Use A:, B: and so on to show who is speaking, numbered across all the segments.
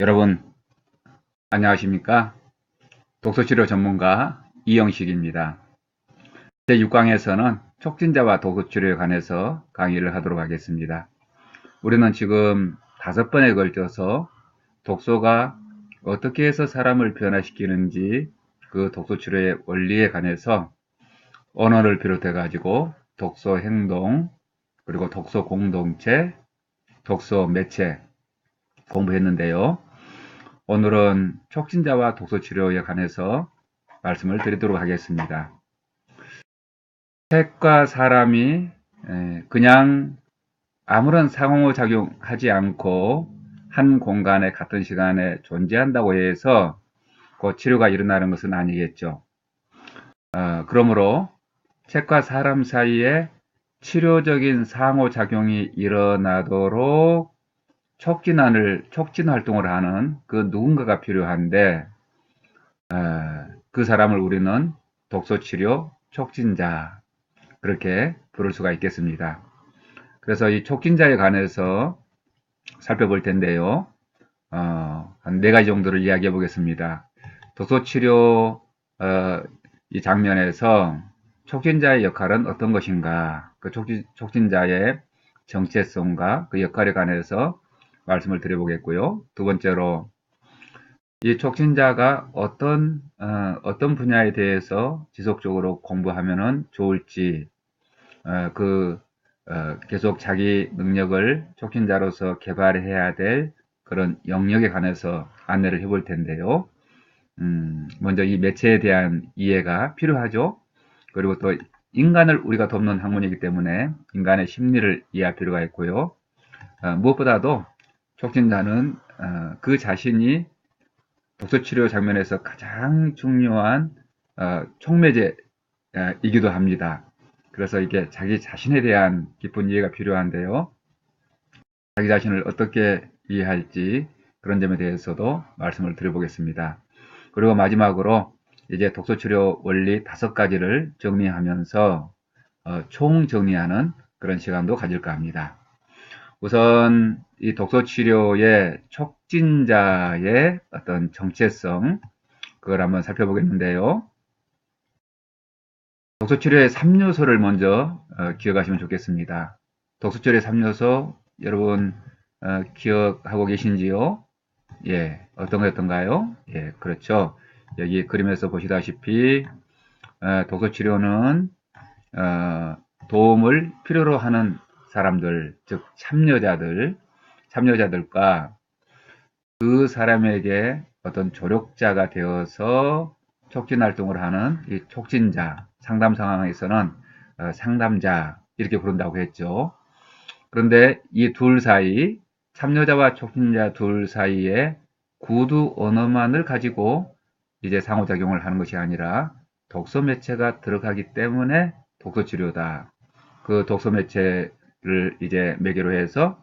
A: 여러분 안녕하십니까? 독서치료 전문가 이영식입니다. 제6강에서는 촉진자와 독서치료에 관해서 강의를 하도록 하겠습니다. 우리는 지금 5번에 걸쳐서 독서가 어떻게 해서 사람을 변화시키는지 그 독서치료의 원리에 관해서 언어를 비롯해 가지고 독서 행동, 그리고 독서 공동체, 독서 매체 공부했는데요. 오늘은 촉진자와 독서치료에 관해서 말씀을 드리도록 하겠습니다. 책과 사람이 그냥 아무런 상호작용하지 않고 한 공간에 같은 시간에 존재한다고 해서 그 치료가 일어나는 것은 아니겠죠. 그러므로 책과 사람 사이에 치료적인 상호작용이 일어나도록 촉진 활동을 하는 그 누군가가 필요한데, 그 사람을 우리는 독서치료 촉진자, 그렇게 부를 수가 있겠습니다. 그래서 이 촉진자에 관해서 살펴볼 텐데요. 한 4가지 정도를 이야기해 보겠습니다. 독서치료 이 장면에서 촉진자의 역할은 어떤 것인가, 그 촉진자의 정체성과 그 역할에 관해서 말씀을 드려보겠고요. 두 번째로 이 촉진자가 어떤 분야에 대해서 지속적으로 공부하면 좋을지, 계속 자기 능력을 촉진자로서 개발해야 될 그런 영역에 관해서 안내를 해볼 텐데요. 먼저 이 매체에 대한 이해가 필요하죠. 그리고 또 인간을 우리가 돕는 학문이기 때문에 인간의 심리를 이해할 필요가 있고요. 무엇보다도 촉진자는 그 자신이 독서치료 장면에서 가장 중요한 촉매제이기도 합니다. 그래서 이게 자기 자신에 대한 깊은 이해가 필요한데요. 자기 자신을 어떻게 이해할지 그런 점에 대해서도 말씀을 드려보겠습니다. 그리고 마지막으로 이제 독서치료 원리 5가지를 정리하면서 총 정리하는 그런 시간도 가질까 합니다. 우선 이 독서치료의 촉진자의 어떤 정체성, 그걸 한번 살펴보겠는데요. 독서치료의 3요소를 먼저 기억하시면 좋겠습니다. 독서치료의 3요소 여러분 기억하고 계신지요? 예, 어떤 거였던가요? 예, 그렇죠. 여기 그림에서 보시다시피 독서치료는 도움을 필요로 하는 사람들, 즉 참여자들과 그 사람에게 어떤 조력자가 되어서 촉진 활동을 하는 이 촉진자, 상담 상황에서는 상담자 이렇게 부른다고 했죠. 그런데 이 둘 사이, 참여자와 촉진자 둘 사이에 구두 언어만을 가지고 이제 상호작용을 하는 것이 아니라 독서 매체가 들어가기 때문에 독서치료다. 그 독서 매체를 이제 매개로 해서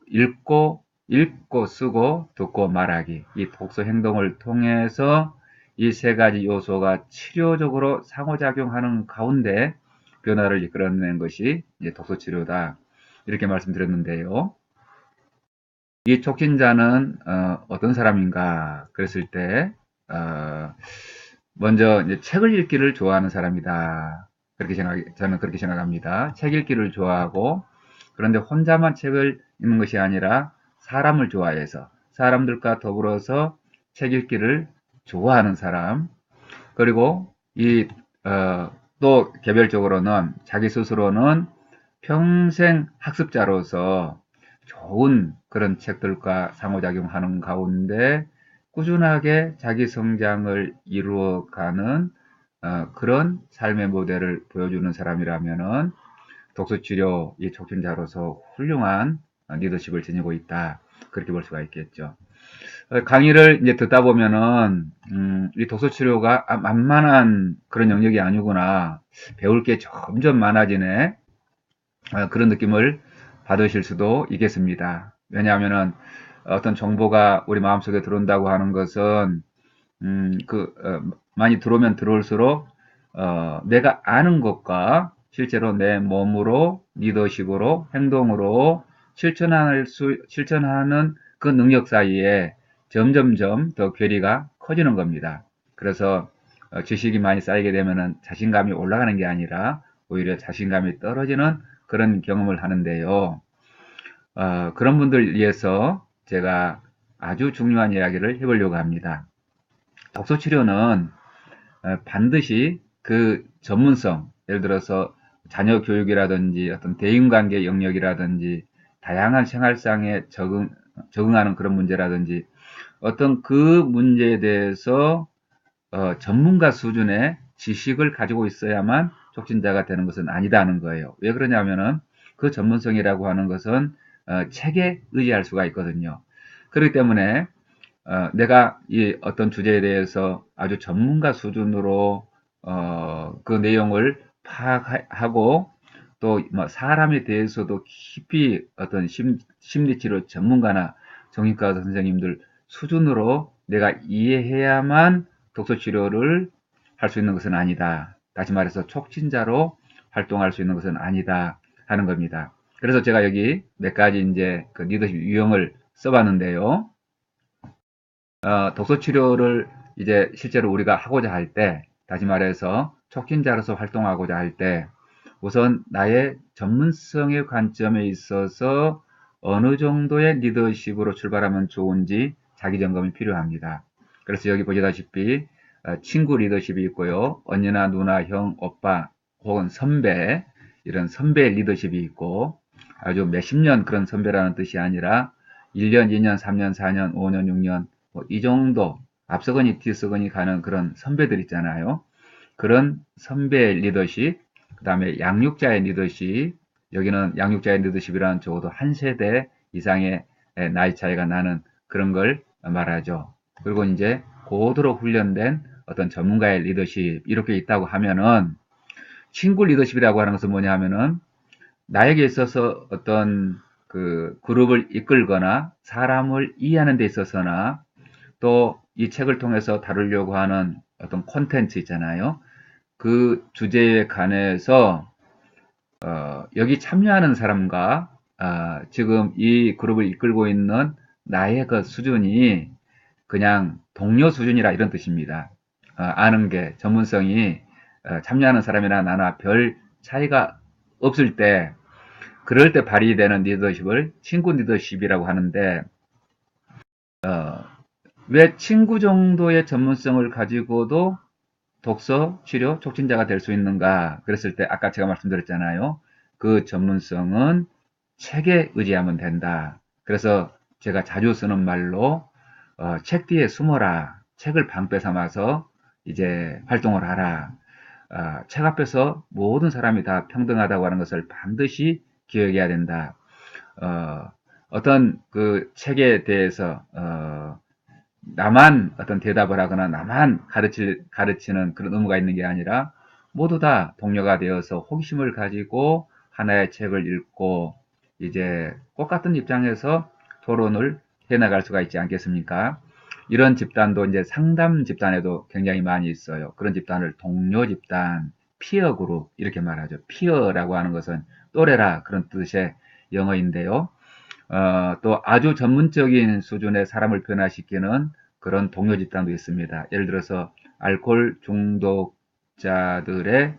A: 읽고 쓰고 듣고 말하기, 이 독서 행동을 통해서 이 3가지 요소가 치료적으로 상호작용하는 가운데 변화를 이끌어낸 것이 이제 독서치료다. 이렇게 말씀드렸는데요. 이 촉진자는 어떤 사람인가 그랬을 때 먼저 이제 책을 읽기를 좋아하는 사람이다. 저는 그렇게 생각합니다. 책 읽기를 좋아하고, 그런데 혼자만 책을 읽는 것이 아니라 사람을 좋아해서 사람들과 더불어서 책 읽기를 좋아하는 사람, 그리고 또 개별적으로는 자기 스스로는 평생 학습자로서 좋은 그런 책들과 상호작용하는 가운데 꾸준하게 자기 성장을 이루어가는 그런 삶의 모델을 보여주는 사람이라면은 독서치료 이 촉진자로서 훌륭한 리더십을 지니고 있다. 그렇게 볼 수가 있겠죠. 강의를 이제 듣다 보면은, 이 독서치료가 만만한 그런 영역이 아니구나. 배울 게 점점 많아지네. 그런 느낌을 받으실 수도 있겠습니다. 왜냐하면은 어떤 정보가 우리 마음속에 들어온다고 하는 것은, 많이 들어오면 들어올수록, 내가 아는 것과 실제로 내 몸으로, 리더십으로, 행동으로 실천하는 그 능력 사이에 점점점 더 괴리가 커지는 겁니다. 그래서 지식이 많이 쌓이게 되면은 자신감이 올라가는 게 아니라 오히려 자신감이 떨어지는 그런 경험을 하는데요. 그런 분들 위해서 제가 아주 중요한 이야기를 해보려고 합니다. 독서치료는 반드시 그 전문성, 예를 들어서 자녀 교육이라든지 어떤 대인관계 영역이라든지 다양한 생활상에 적응하는 그런 문제라든지 어떤 그 문제에 대해서 전문가 수준의 지식을 가지고 있어야만 촉진자가 되는 것은 아니다는 거예요. 왜 그러냐면은 그 전문성이라고 하는 것은 책에 의지할 수가 있거든요. 그렇기 때문에 내가 이 어떤 주제에 대해서 아주 전문가 수준으로 그 내용을 파악하고 또 뭐 사람에 대해서도 깊이 어떤 심리치료 전문가나 정신과 선생님들 수준으로 내가 이해해야만 독서치료를 할 수 있는 것은 아니다. 다시 말해서 촉진자로 활동할 수 있는 것은 아니다 하는 겁니다. 그래서 제가 여기 몇 가지 이제 그 리더십 유형을 써봤는데요. 독서 치료를 이제 실제로 우리가 하고자 할 때, 다시 말해서 촉진자로서 활동하고자 할 때, 우선 나의 전문성의 관점에 있어서 어느 정도의 리더십으로 출발하면 좋은지 자기 점검이 필요합니다. 그래서 여기 보시다시피 친구 리더십이 있고요. 언니나 누나, 형, 오빠 혹은 선배, 이런 선배 리더십이 있고, 아주 몇십 년 그런 선배라는 뜻이 아니라 1년, 2년, 3년, 4년, 5년, 6년 이 정도 앞서거니 뒤서거니 가는 그런 선배들 있잖아요. 그런 선배 리더십, 그 다음에 양육자의 리더십, 여기는 양육자의 리더십이란 적어도 한 세대 이상의 나이 차이가 나는 그런 걸 말하죠. 그리고 이제 고도로 훈련된 어떤 전문가의 리더십 이렇게 있다고 하면은 친구 리더십이라고 하는 것은 뭐냐 하면은 나에게 있어서 어떤 그 그룹을 이끌거나 사람을 이해하는 데 있어서나 또 이 책을 통해서 다루려고 하는 어떤 콘텐츠 있잖아요. 그 주제에 관해서 여기 참여하는 사람과 지금 이 그룹을 이끌고 있는 나의 그 수준이 그냥 동료 수준이라 이런 뜻입니다. 아는 게 전문성이 참여하는 사람이나 나나 별 차이가 없을 때 그럴 때 발휘되는 리더십을 친구 리더십이라고 하는데 왜 친구 정도의 전문성을 가지고도 독서, 치료, 촉진자가 될 수 있는가? 그랬을 때 아까 제가 말씀드렸잖아요. 그 전문성은 책에 의지하면 된다. 그래서 제가 자주 쓰는 말로 책 뒤에 숨어라. 책을 방패 삼아서 이제 활동을 하라. 책 앞에서 모든 사람이 다 평등하다고 하는 것을 반드시 기억해야 된다. 어떤 그 책에 대해서 나만 어떤 대답을 하거나 나만 가르치는 그런 의무가 있는 게 아니라 모두 다 동료가 되어서 호기심을 가지고 하나의 책을 읽고 이제 똑같은 입장에서 토론을 해나갈 수가 있지 않겠습니까? 이런 집단도 이제 상담 집단에도 굉장히 많이 있어요. 그런 집단을 동료 집단, 피어 그룹 이렇게 말하죠. 피어라고 하는 것은 또래라 그런 뜻의 영어인데요. 또 아주 전문적인 수준의 사람을 변화시키는 그런 동료 집단도 있습니다. 예를 들어서 알코올 중독자들의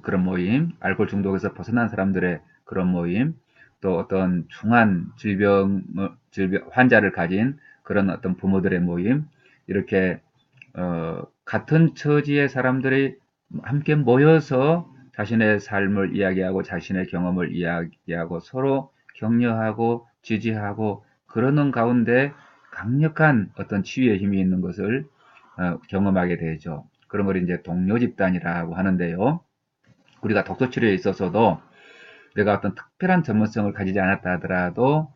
A: 그런 모임, 알코올 중독에서 벗어난 사람들의 그런 모임, 또 어떤 중한 질병 환자를 가진 그런 어떤 부모들의 모임, 이렇게 같은 처지의 사람들이 함께 모여서 자신의 삶을 이야기하고 자신의 경험을 이야기하고 서로 격려하고 지지하고 그러는 가운데 강력한 어떤 치유의 힘이 있는 것을 경험하게 되죠. 그런 걸 이제 동료 집단이라고 하는데요. 우리가 독서 치료에 있어서도 내가 어떤 특별한 전문성을 가지지 않았다 하더라도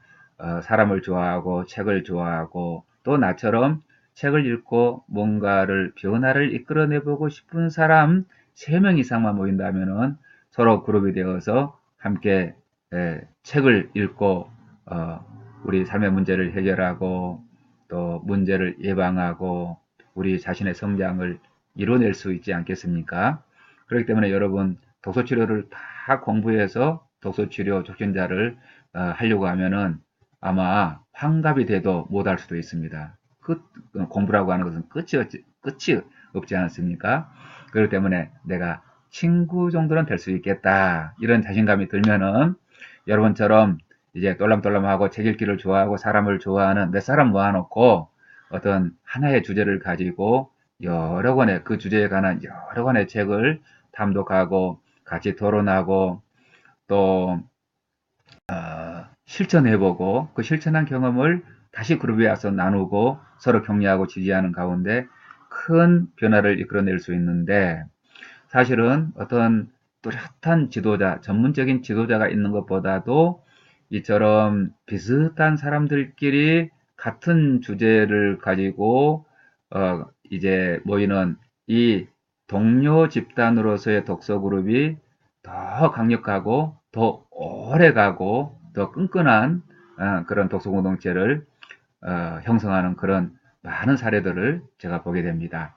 A: 사람을 좋아하고 책을 좋아하고 또 나처럼 책을 읽고 뭔가를 변화를 이끌어내보고 싶은 사람 3명 이상만 모인다면은 서로 그룹이 되어서 함께 책을 읽고 우리 삶의 문제를 해결하고 또 문제를 예방하고 우리 자신의 성장을 이뤄낼 수 있지 않겠습니까? 그렇기 때문에 여러분 독서치료를 다 공부해서 독서치료 촉진자를 하려고 하면은 아마 환갑이 돼도 못할 수도 있습니다. 공부라고 하는 것은 끝이 없지 않습니까? 그렇기 때문에 내가 친구 정도는 될 수 있겠다. 이런 자신감이 들면은 여러분처럼 이제 똘람똘람하고 책 읽기를 좋아하고 사람을 좋아하는 몇 사람 모아놓고 어떤 하나의 주제를 가지고 여러 권의 그 주제에 관한 여러 권의 책을 탐독하고 같이 토론하고 또 실천해보고 그 실천한 경험을 다시 그룹에 와서 나누고 서로 격려하고 지지하는 가운데 큰 변화를 이끌어낼 수 있는데 사실은 어떤 뚜렷한 지도자, 전문적인 지도자가 있는 것보다도 이처럼 비슷한 사람들끼리 같은 주제를 가지고 이제 모이는 이 동료 집단으로서의 독서 그룹이 더 강력하고 더 오래가고 더 끈끈한 그런 독서 공동체를 형성하는 그런 많은 사례들을 제가 보게 됩니다.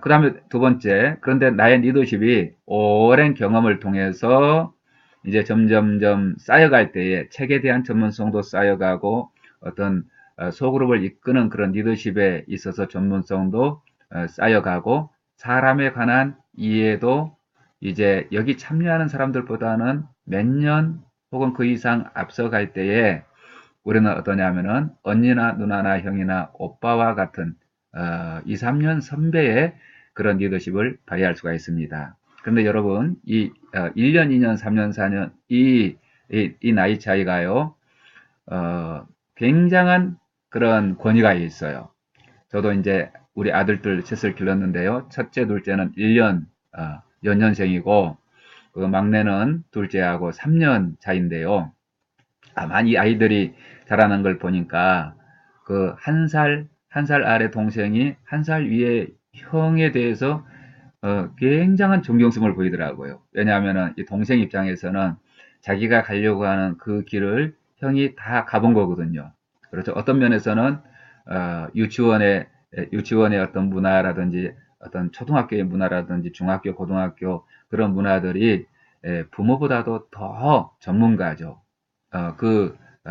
A: 그 다음에 두 번째, 그런데 나의 리더십이 오랜 경험을 통해서 이제 점점점 쌓여갈 때에 책에 대한 전문성도 쌓여가고 어떤 소그룹을 이끄는 그런 리더십에 있어서 전문성도 쌓여가고 사람에 관한 이해도 이제 여기 참여하는 사람들보다는 몇 년 혹은 그 이상 앞서갈 때에 우리는 어떠냐면은 언니나 누나나 형이나 오빠와 같은 2, 3년 선배의 그런 리더십을 발휘할 수가 있습니다. 그런데 여러분, 이 1년, 2년, 3년, 4년 이 나이 차이가요. 굉장한 그런 권위가 있어요. 저도 이제 우리 아들들 셋을 길렀는데요. 첫째, 둘째는 1년 연년생이고 그 막내는 둘째하고 3년 차인데요. 다만 이 아이들이 자라는 걸 보니까 그 한 살 아래 동생이 한 살 위에 형에 대해서 굉장한 존경심을 보이더라고요. 왜냐하면은 이 동생 입장에서는 자기가 가려고 하는 그 길을 형이 다 가본 거거든요. 그렇죠. 어떤 면에서는 유치원의 어떤 문화라든지 어떤 초등학교의 문화라든지 중학교, 고등학교 그런 문화들이 부모보다도 더 전문가죠.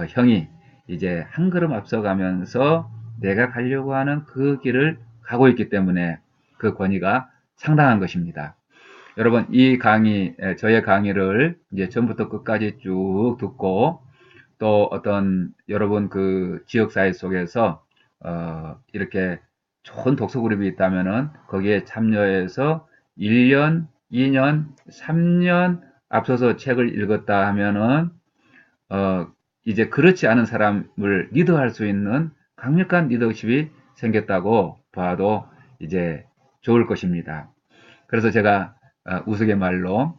A: 형이 이제 한 걸음 앞서가면서 내가 가려고 하는 그 길을 가고 있기 때문에 그 권위가 상당한 것입니다. 여러분, 저의 강의를 이제 처음부터 끝까지 쭉 듣고 또 어떤 여러분 그 지역사회 속에서 이렇게 좋은 독서 그룹이 있다면은 거기에 참여해서 1년, 2년, 3년 앞서서 책을 읽었다 하면은 어, 이제 그렇지 않은 사람을 리드할 수 있는 강력한 리더십이 생겼다고 봐도 이제 좋을 것입니다. 그래서 제가 우스갯말로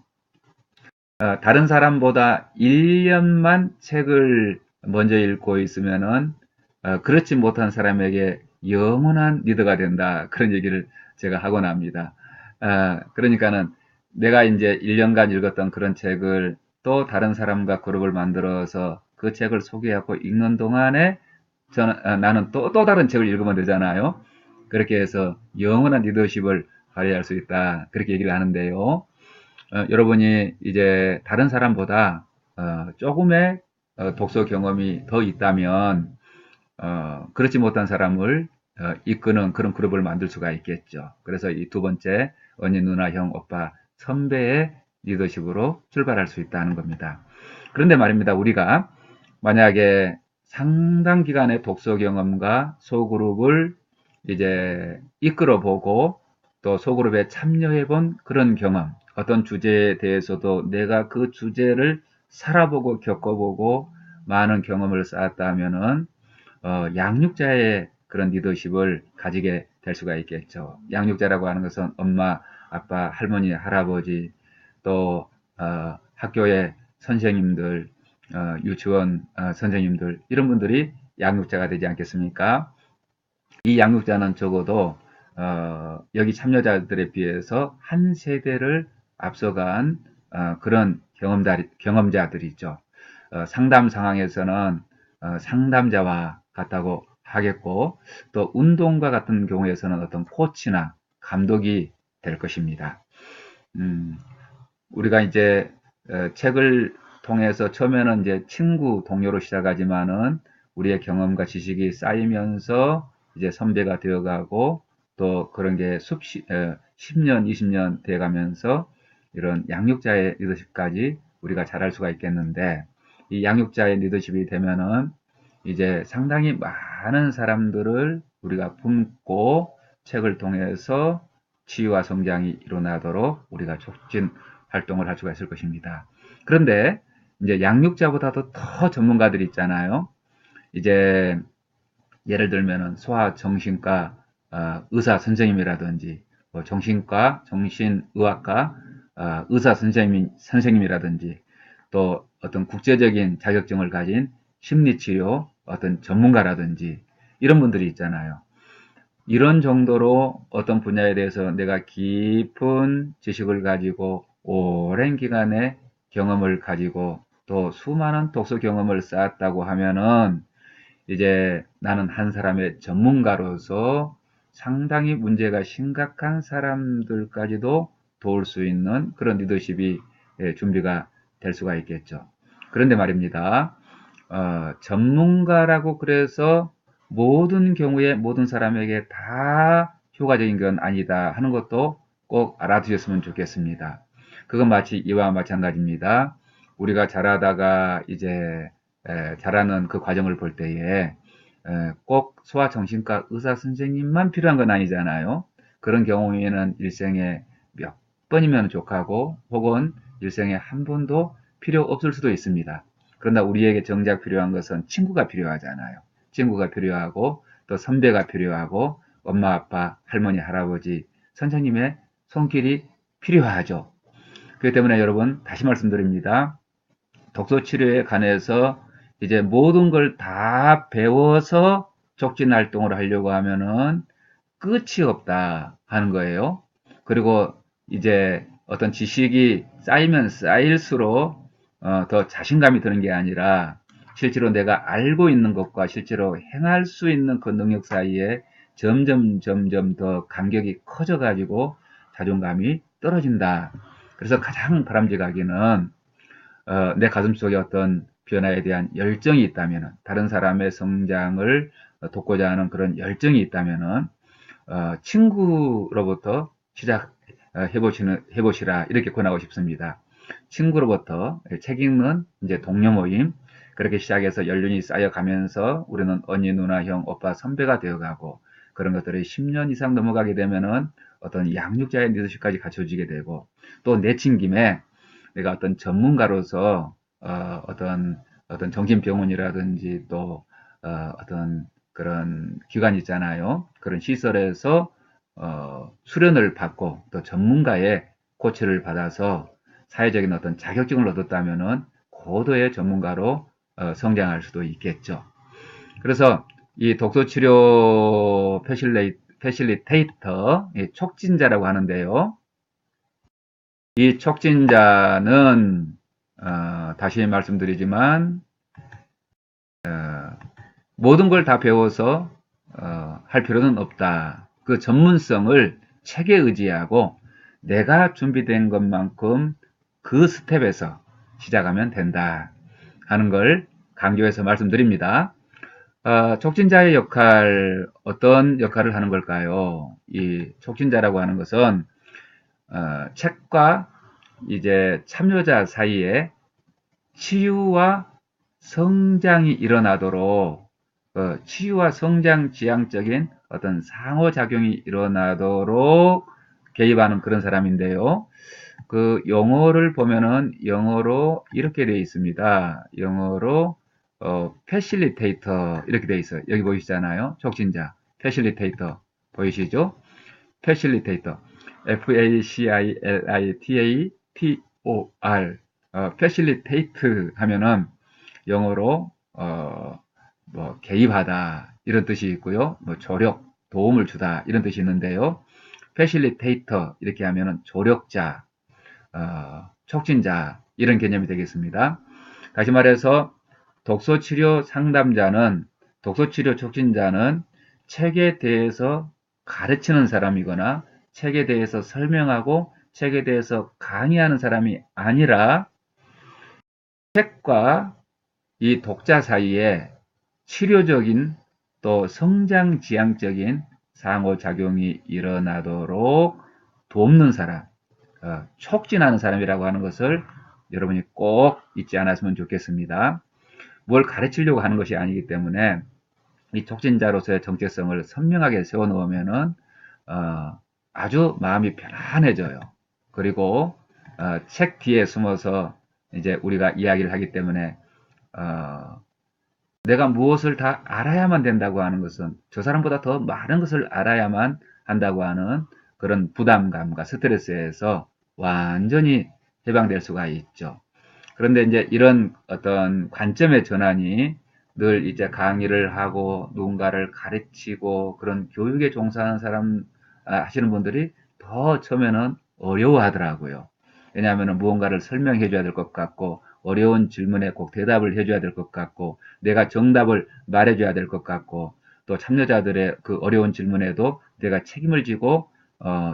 A: 다른 사람보다 1년만 책을 먼저 읽고 있으면은 그렇지 못한 사람에게 영원한 리더가 된다. 그런 얘기를 제가 하곤 합니다. 그러니까는 내가 이제 1년간 읽었던 그런 책을 또 다른 사람과 그룹을 만들어서 그 책을 소개하고 읽는 동안에 나는 또 다른 책을 읽으면 되잖아요. 그렇게 해서 영원한 리더십을 발휘할 수 있다. 그렇게 얘기를 하는데요. 여러분이 이제 다른 사람보다 조금의 독서 경험이 더 있다면 그렇지 못한 사람을 이끄는 그런 그룹을 만들 수가 있겠죠. 그래서 이 두 번째 언니, 누나, 형, 오빠, 선배의 리더십으로 출발할 수 있다는 겁니다. 그런데 말입니다. 우리가 만약에 상당 기간의 독서 경험과 소그룹을 이제 이끌어 보고 또 소그룹에 참여해 본 그런 경험, 어떤 주제에 대해서도 내가 그 주제를 살아보고 겪어보고 많은 경험을 쌓았다 하면은 양육자의 그런 리더십을 가지게 될 수가 있겠죠. 양육자라고 하는 것은 엄마, 아빠, 할머니, 할아버지, 또 학교의 선생님들, 유치원 선생님들 이런 분들이 양육자가 되지 않겠습니까? 이 양육자는 적어도 여기 참여자들에 비해서 한 세대를 앞서간 그런 경험자들이죠. 상담 상황에서는 상담자와 같다고 하겠고 또 운동과 같은 경우에서는 어떤 코치나 감독이 될 것입니다. 음, 우리가 이제 책을 통해서 처음에는 이제 친구, 동료로 시작하지만은 우리의 경험과 지식이 쌓이면서 이제 선배가 되어가고 또 그런 게 10년, 20년 돼가면서 이런 양육자의 리더십까지 우리가 잘할 수가 있겠는데 이 양육자의 리더십이 되면은 이제 상당히 많은 사람들을 우리가 품고 책을 통해서 치유와 성장이 일어나도록 우리가 촉진 활동을 할 수가 있을 것입니다. 그런데 이제 양육자보다도 더 전문가들이 있잖아요. 이제 예를 들면은 소아정신과 의사 선생님이라든지 뭐 정신과, 정신의학과 의사 선생님이라든지 또 어떤 국제적인 자격증을 가진 심리치료 어떤 전문가라든지 이런 분들이 있잖아요. 이런 정도로 어떤 분야에 대해서 내가 깊은 지식을 가지고 오랜 기간의 경험을 가지고 또 수많은 독서 경험을 쌓았다고 하면은 이제 나는 한 사람의 전문가로서 상당히 문제가 심각한 사람들까지도 도울 수 있는 그런 리더십이 준비가 될 수가 있겠죠. 그런데 말입니다. 전문가라고 그래서 모든 경우에 모든 사람에게 다 효과적인 건 아니다 하는 것도 꼭 알아두셨으면 좋겠습니다. 그건 마치 이와 마찬가지입니다. 우리가 자라다가 이제 자라는 그 과정을 볼 때에 꼭 소아정신과 의사 선생님만 필요한 건 아니잖아요. 그런 경우에는 일생에 몇 번이면 족하고 혹은 일생에 한 번도 필요 없을 수도 있습니다. 그러나 우리에게 정작 필요한 것은 친구가 필요하잖아요. 친구가 필요하고 또 선배가 필요하고 엄마, 아빠, 할머니, 할아버지, 선생님의 손길이 필요하죠. 그렇기 때문에 여러분 다시 말씀드립니다. 독서 치료에 관해서 이제 모든 걸 다 배워서 촉진 활동을 하려고 하면은 끝이 없다 하는 거예요. 그리고 이제 어떤 지식이 쌓이면 쌓일수록 더 자신감이 드는 게 아니라 실제로 내가 알고 있는 것과 실제로 행할 수 있는 그 능력 사이에 점점 더 간격이 커져 가지고 자존감이 떨어진다. 그래서 가장 바람직하기는 내 가슴속에 어떤 변화에 대한 열정이 있다면 다른 사람의 성장을 돕고자 하는 그런 열정이 있다면 친구로부터 해보시라 이렇게 권하고 싶습니다. 친구로부터 책 읽는 이제 동료 모임 그렇게 시작해서 연륜이 쌓여가면서 우리는 언니, 누나, 형, 오빠, 선배가 되어가고 그런 것들이 10년 이상 넘어가게 되면은 어떤 양육자의 리더십까지 갖춰지게 되고 또 내친 김에 내가 어떤 전문가로서 어떤 정신병원이라든지 또 어떤 그런 기관 있잖아요. 그런 시설에서 수련을 받고 또 전문가의 코치를 받아서 사회적인 어떤 자격증을 얻었다면은 고도의 전문가로 성장할 수도 있겠죠. 그래서 이 독서치료 패실리테이터, 촉진자라고 하는데요. 이 촉진자는 다시 말씀드리지만 모든 걸 다 배워서 할 필요는 없다. 그 전문성을 책에 의지하고 내가 준비된 것만큼 그 스텝에서 시작하면 된다 하는 걸 강조해서 말씀드립니다. 촉진자의 역할, 어떤 역할을 하는 걸까요? 이 촉진자라고 하는 것은 책과 이제 참여자 사이에 치유와 성장이 일어나도록 치유와 성장 지향적인 어떤 상호작용이 일어나도록 개입하는 그런 사람인데요. 그 용어를 보면은 영어로 이렇게 되어 있습니다. 영어로 패실리테이터 이렇게 되어 있어요. 여기 보이시잖아요. 촉진자, 패실리테이터 보이시죠? 패실리테이터, F-A-C-I-L-I-T-A-T-O-R, 패실리테이트 하면은 영어로 뭐 개입하다 이런 뜻이 있고요. 뭐 조력, 도움을 주다 이런 뜻이 있는데요. 패실리테이터 이렇게 하면은 조력자, 촉진자 이런 개념이 되겠습니다. 다시 말해서 독서치료 상담자는 독서치료 촉진자는 책에 대해서 가르치는 사람이거나 책에 대해서 설명하고 책에 대해서 강의하는 사람이 아니라 책과 이 독자 사이에 치료적인 또 성장 지향적인 상호작용이 일어나도록 돕는 사람, 촉진하는 사람이라고 하는 것을 여러분이 꼭 잊지 않았으면 좋겠습니다. 뭘 가르치려고 하는 것이 아니기 때문에 이 촉진자로서의 정체성을 선명하게 세워놓으면은 아주 마음이 편안해져요. 그리고 책 뒤에 숨어서 이제 우리가 이야기를 하기 때문에 내가 무엇을 다 알아야만 된다고 하는 것은 저 사람보다 더 많은 것을 알아야만 한다고 하는 그런 부담감과 스트레스에서 완전히 해방될 수가 있죠. 그런데 이제 이런 어떤 관점의 전환이 늘 이제 강의를 하고 누군가를 가르치고 그런 교육에 종사하는 사람 하시는 분들이 더 처음에는 어려워하더라고요. 왜냐하면 무언가를 설명해 줘야 될 것 같고 어려운 질문에 꼭 대답을 해 줘야 될 것 같고 내가 정답을 말해 줘야 될 것 같고 또 참여자들의 그 어려운 질문에도 내가 책임을 지고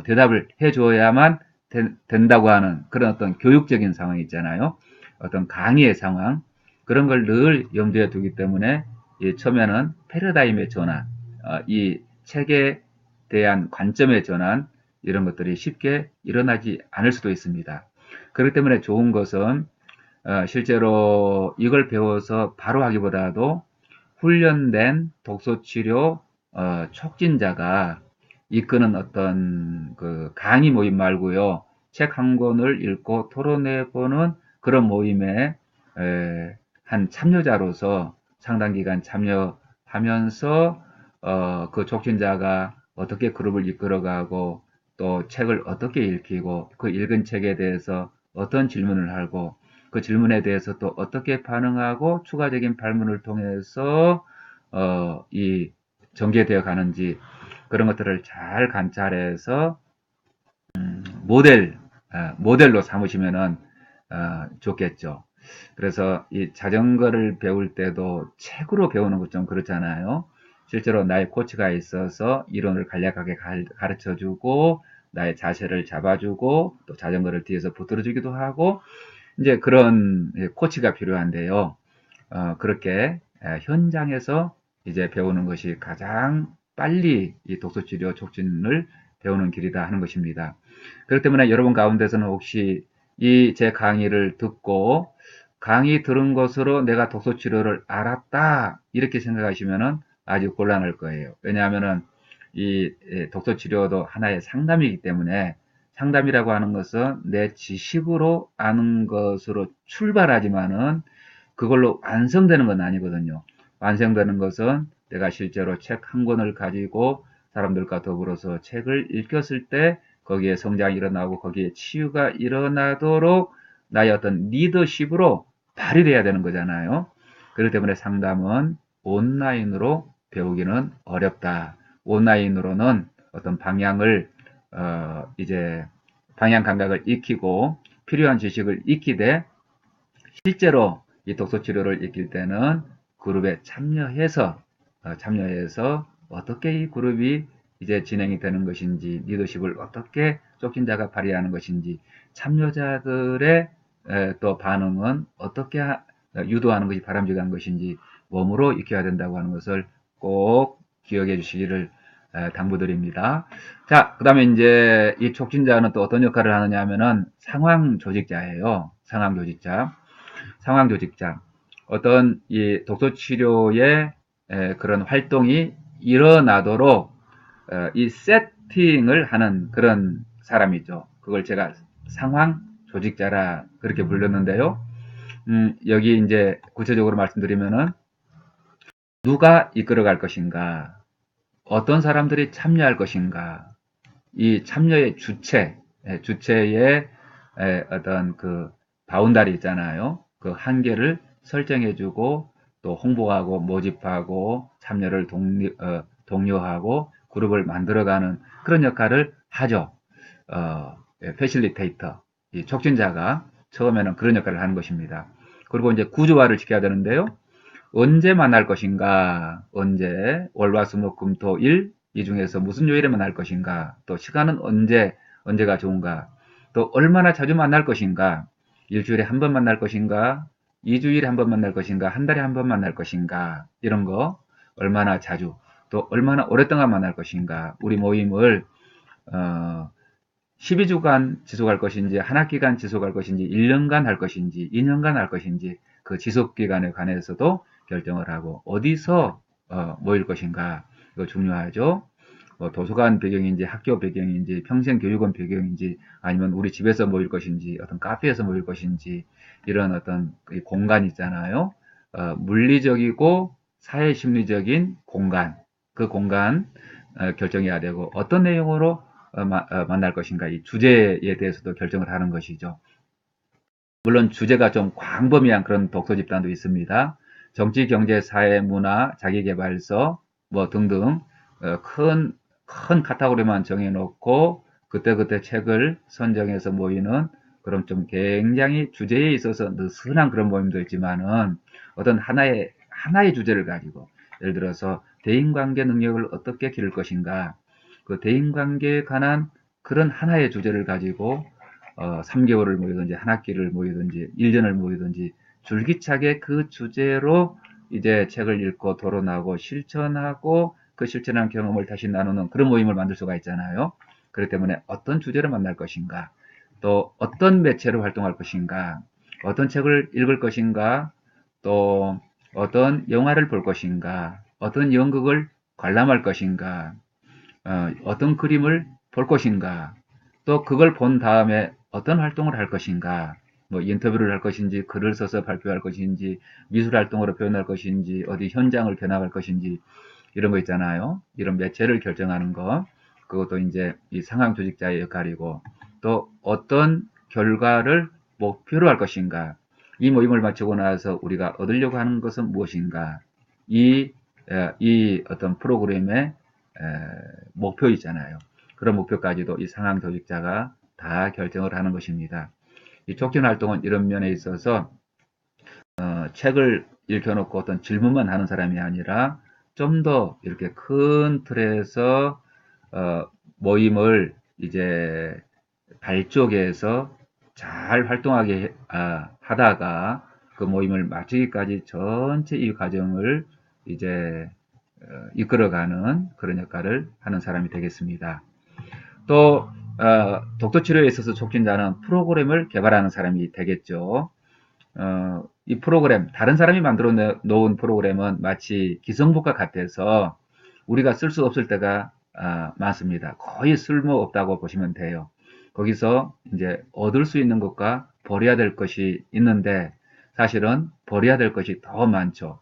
A: 대답을 해 줘야만 된다고 하는 그런 어떤 교육적인 상황이 있잖아요. 어떤 강의의 상황 그런 걸 늘 염두에 두기 때문에 처음에는 패러다임의 전환, 이 책에 대한 관점의 전환 이런 것들이 쉽게 일어나지 않을 수도 있습니다. 그렇기 때문에 좋은 것은 실제로 이걸 배워서 바로 하기보다도 훈련된 독서치료 촉진자가 이끄는 어떤 그 강의 모임 말고요. 책 한 권을 읽고 토론해보는 그런 모임에 한 참여자로서 상당 기간 참여하면서 그 촉진자가 어떻게 그룹을 이끌어가고 또 책을 어떻게 읽히고 그 읽은 책에 대해서 어떤 질문을 하고 그 질문에 대해서 또 어떻게 반응하고 추가적인 발문을 통해서 이 전개되어 가는지 그런 것들을 잘 관찰해서 모델로 삼으시면은 좋겠죠. 그래서 이 자전거를 배울 때도 책으로 배우는 것 좀 그렇잖아요. 실제로 나의 코치가 있어서 이론을 간략하게 가르쳐 주고 나의 자세를 잡아주고 또 자전거를 뒤에서 붙들어 주기도 하고 이제 그런 코치가 필요한데요. 그렇게 현장에서 이제 배우는 것이 가장 빨리 이 독서치료 촉진을 배우는 길이다 하는 것입니다. 그렇기 때문에 여러분 가운데서는 혹시 이 제 강의를 듣고 강의 들은 것으로 내가 독서치료를 알았다 이렇게 생각하시면은 아주 곤란할 거예요. 왜냐하면은 이 독서치료도 하나의 상담이기 때문에 상담이라고 하는 것은 내 지식으로 아는 것으로 출발하지만은 그걸로 완성되는 건 아니거든요. 완성되는 것은 내가 실제로 책 한 권을 가지고 사람들과 더불어서 책을 읽었을 때 거기에 성장이 일어나고 거기에 치유가 일어나도록 나의 어떤 리더십으로 발휘돼야 되는 거잖아요. 그렇기 때문에 상담은 온라인으로 배우기는 어렵다. 온라인으로는 어떤 방향을 이제 방향 감각을 익히고 필요한 지식을 익히되 실제로 이 독서 치료를 익힐 때는 그룹에 참여해서 어떻게 이 그룹이 이제 진행이 되는 것인지 리더십을 어떻게 촉진자가 발휘하는 것인지 참여자들의 또 반응은 어떻게 유도하는 것이 바람직한 것인지 몸으로 익혀야 된다고 하는 것을 꼭 기억해 주시기를 당부드립니다. 자, 그 다음에 이제 이 촉진자는 또 어떤 역할을 하느냐 하면은 상황 조직자예요. 상황 조직자. 어떤 이 독서 치료의 그런 활동이 일어나도록 이 세팅을 하는 그런 사람이죠. 그걸 제가 상황 조직자라 그렇게 불렀는데요. 여기 이제 구체적으로 말씀드리면은 누가 이끌어갈 것인가, 어떤 사람들이 참여할 것인가, 이 참여의 주체의 어떤 그 바운다리 있잖아요. 그 한계를 설정해주고 또 홍보하고 모집하고 참여를 독려하고 그룹을 만들어가는 그런 역할을 하죠. 패실리테이터, 이 촉진자가 처음에는 그런 역할을 하는 것입니다. 그리고 이제 구조화를 지켜야 되는데요. 언제 만날 것인가, 언제, 월화수목금토일 이 중에서 무슨 요일에 만날 것인가, 또 시간은 언제가 좋은가, 또 얼마나 자주 만날 것인가, 일주일에 한 번 만날 것인가, 2주일에 한 번 만날 것인가, 한 달에 한 번 만날 것인가, 이런 거, 얼마나 자주, 또 얼마나 오랫동안 만날 것인가. 우리 모임을 12주간 지속할 것인지, 한 학기간 지속할 것인지, 1년간 할 것인지, 2년간 할 것인지, 그 지속기간에 관해서도 결정을 하고, 어디서 모일 것인가. 이거 중요하죠. 뭐 도서관 배경인지, 학교 배경인지, 평생교육원 배경인지, 아니면 우리 집에서 모일 것인지, 어떤 카페에서 모일 것인지, 이런 어떤 공간 있잖아요. 물리적이고 사회심리적인 공간, 그 공간 결정해야 되고, 어떤 내용으로 만날 것인가, 이 주제에 대해서도 결정을 하는 것이죠. 물론 주제가 좀 광범위한 그런 독서 집단도 있습니다. 정치, 경제, 사회, 문화, 자기계발서 뭐 등등 큰 카테고리만 정해놓고 그때그때 책을 선정해서 모이는 그런 좀 굉장히 주제에 있어서 느슨한 그런 모임도 있지만은 어떤 하나의 주제를 가지고 예를 들어서 대인관계 능력을 어떻게 기를 것인가, 그 대인관계에 관한 그런 하나의 주제를 가지고 3개월을 모이든지 한 학기를 모이든지 1년을 모이든지 줄기차게 그 주제로 이제 책을 읽고 토론하고 실천하고 그 실천한 경험을 다시 나누는 그런 모임을 만들 수가 있잖아요. 그렇기 때문에 어떤 주제를 만날 것인가, 또 어떤 매체로 활동할 것인가, 어떤 책을 읽을 것인가, 또 어떤 영화를 볼 것인가, 어떤 연극을 관람할 것인가, 어떤 그림을 볼 것인가, 또 그걸 본 다음에 어떤 활동을 할 것인가, 뭐 인터뷰를 할 것인지, 글을 써서 발표할 것인지, 미술 활동으로 표현할 것인지, 어디 현장을 견학할 것인지, 이런 거 있잖아요. 이런 매체를 결정하는 거. 그것도 이제 이 상황 조직자의 역할이고, 또 어떤 결과를 목표로 할 것인가, 이 모임을 마치고 나서 우리가 얻으려고 하는 것은 무엇인가, 이, 이 어떤 프로그램의 목표 있잖아요. 그런 목표까지도 이 상황 조직자가 다 결정을 하는 것입니다. 이 촉진 활동은 이런 면에 있어서 책을 읽혀놓고 어떤 질문만 하는 사람이 아니라 좀 더 이렇게 큰 틀에서 모임을 이제 발족해서 잘 활동하게 하다가 그 모임을 마치기까지 전체 이 과정을 이제 이끌어가는 그런 역할을 하는 사람이 되겠습니다. 또 독도 치료에 있어서 촉진자는 프로그램을 개발하는 사람이 되겠죠. 이 프로그램, 다른 사람이 만들어 놓은 프로그램은 마치 기성복과 같아서 우리가 쓸 수 없을 때가 많습니다. 거의 쓸모없다고 보시면 돼요. 거기서 이제 얻을 수 있는 것과 버려야 될 것이 있는데 사실은 버려야 될 것이 더 많죠.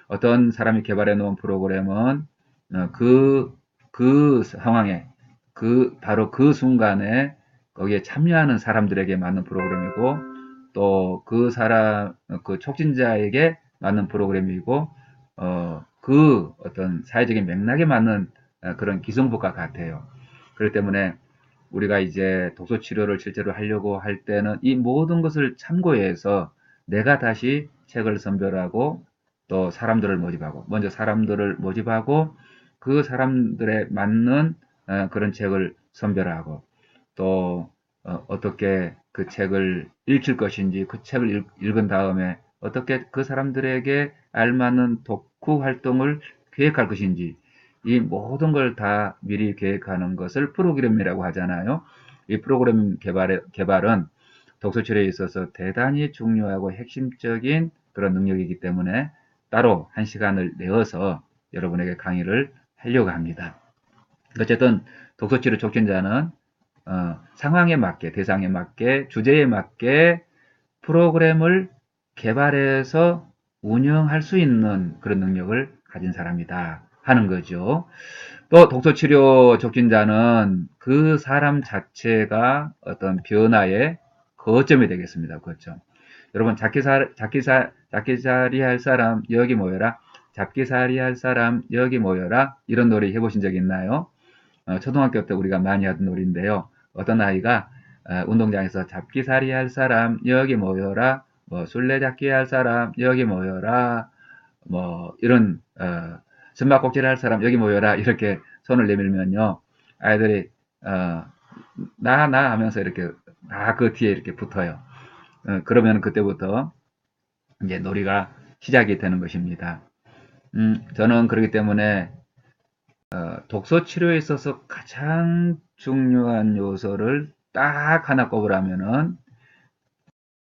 A: 어떤 사람이 개발해 놓은 프로그램은 그 상황에 바로 그 순간에 거기에 참여하는 사람들에게 맞는 프로그램이고 또 그 촉진자에게 맞는 프로그램이고 그 어떤 사회적인 맥락에 맞는 그런 기성복과 같아요. 그렇기 때문에 우리가 이제 독서 치료를 실제로 하려고 할 때는 이 모든 것을 참고해서 내가 다시 책을 선별하고 또 사람들을 모집하고, 먼저 사람들을 모집하고 그 사람들에 맞는 그런 책을 선별하고 또 어떻게 그 책을 읽힐 것인지, 그 책을 읽은 다음에 어떻게 그 사람들에게 알맞는 독후 활동을 계획할 것인지, 이 모든 걸 다 미리 계획하는 것을 프로그램이라고 하잖아요. 이 프로그램 개발은 독서치료에 있어서 대단히 중요하고 핵심적인 그런 능력이기 때문에 따로 한 시간을 내어서 여러분에게 강의를 하려고 합니다. 어쨌든 독서치료 촉진자는 상황에 맞게, 대상에 맞게, 주제에 맞게 프로그램을 개발해서 운영할 수 있는 그런 능력을 가진 사람이다 하는 거죠. 또 독서치료 촉진자는 그 사람 자체가 어떤 변화의 거점이 되겠습니다. 거점. 여러분 잡기살이 할 사람 여기 모여라. 잡기살이 할 사람 여기 모여라. 이런 놀이 해보신 적 있나요? 초등학교 때 우리가 많이 하던 놀이인데요. 어떤 아이가 운동장에서 잡기살이 할 사람 여기 모여라. 뭐 술래잡기 할 사람 여기 모여라. 뭐 이런 숨바꼭질 할 사람 여기 모여라. 이렇게 손을 내밀면요. 아이들이 나 하면서 이렇게 다 그 뒤에 이렇게 붙어요. 그러면 그때부터 이제 놀이가 시작이 되는 것입니다. 저는 그렇기 때문에 독서 치료에 있어서 가장 중요한 요소를 딱 하나 꼽으라면은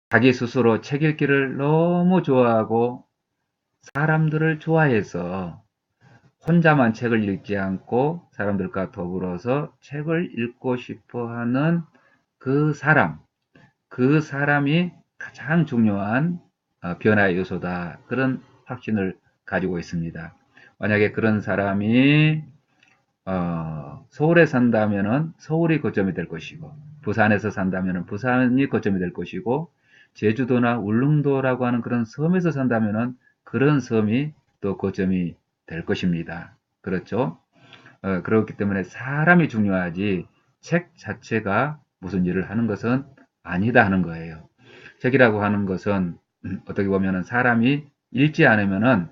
A: 자기 스스로 책 읽기를 너무 좋아하고 사람들을 좋아해서 혼자만 책을 읽지 않고 사람들과 더불어서 책을 읽고 싶어 하는 그 사람, 그 사람이 가장 중요한 변화의 요소다. 그런 확신을 가지고 있습니다. 만약에 그런 사람이 서울에 산다면은 서울이 거점이 될 것이고, 부산에서 산다면은 부산이 거점이 될 것이고, 제주도나 울릉도라고 하는 그런 섬에서 산다면은 그런 섬이 또 거점이 될 것입니다. 그렇죠? 그렇기 때문에 사람이 중요하지 책 자체가 무슨 일을 하는 것은 아니다 하는 거예요. 책이라고 하는 것은 어떻게 보면은 사람이 읽지 않으면은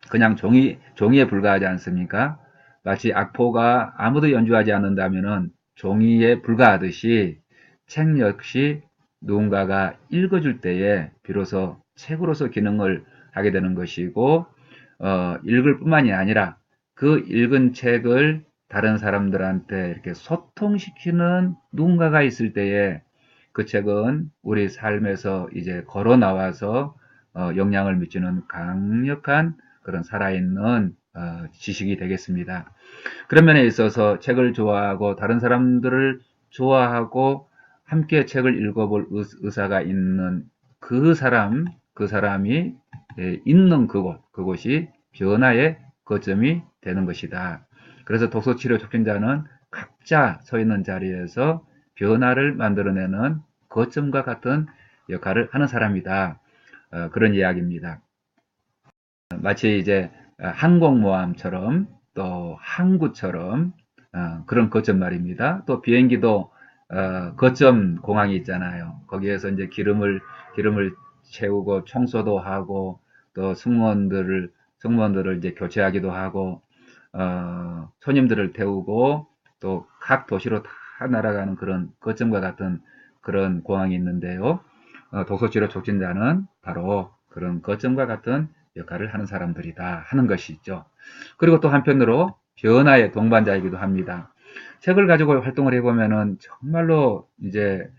A: 그냥 종이에 불과하지 않습니까? 마치 악보가 아무도 연주하지 않는다면은 종이에 불과하듯이 책 역시 누군가가 읽어줄 때에 비로소 책으로서 기능을 하게 되는 것이고, 읽을 뿐만이 아니라 그 읽은 책을 다른 사람들한테 이렇게 소통시키는 누군가가 있을 때에 그 책은 우리 삶에서 이제 걸어 나와서 영향을 미치는 강력한 그런 살아있는 지식이 되겠습니다. 그런 면에 있어서 책을 좋아하고 다른 사람들을 좋아하고 함께 책을 읽어볼 의사가 있는 그 사람이 있는 그곳이 변화의 거점이 되는 것이다. 그래서 독서치료 촉진자는 각자 서 있는 자리에서 변화를 만들어내는 거점과 같은 역할을 하는 사람이다. 그런 이야기입니다. 마치 이제 항공모함처럼 또 항구처럼 그런 거점 말입니다. 또 비행기도 거점 공항이 있잖아요. 거기에서 이제 기름을 채우고 청소도 하고 또 승무원들을 이제 교체하기도 하고 손님들을 태우고 또 각 도시로 다 날아가는 그런 거점과 같은 그런 공항이 있는데요. 독서치료 촉진자는 바로 그런 거점과 같은 역할을 하는 사람들이다 하는 것이죠. 그리고 또 한편으로 변화의 동반자이기도 합니다. 책을 가지고 활동을 해보면은 정말로 이제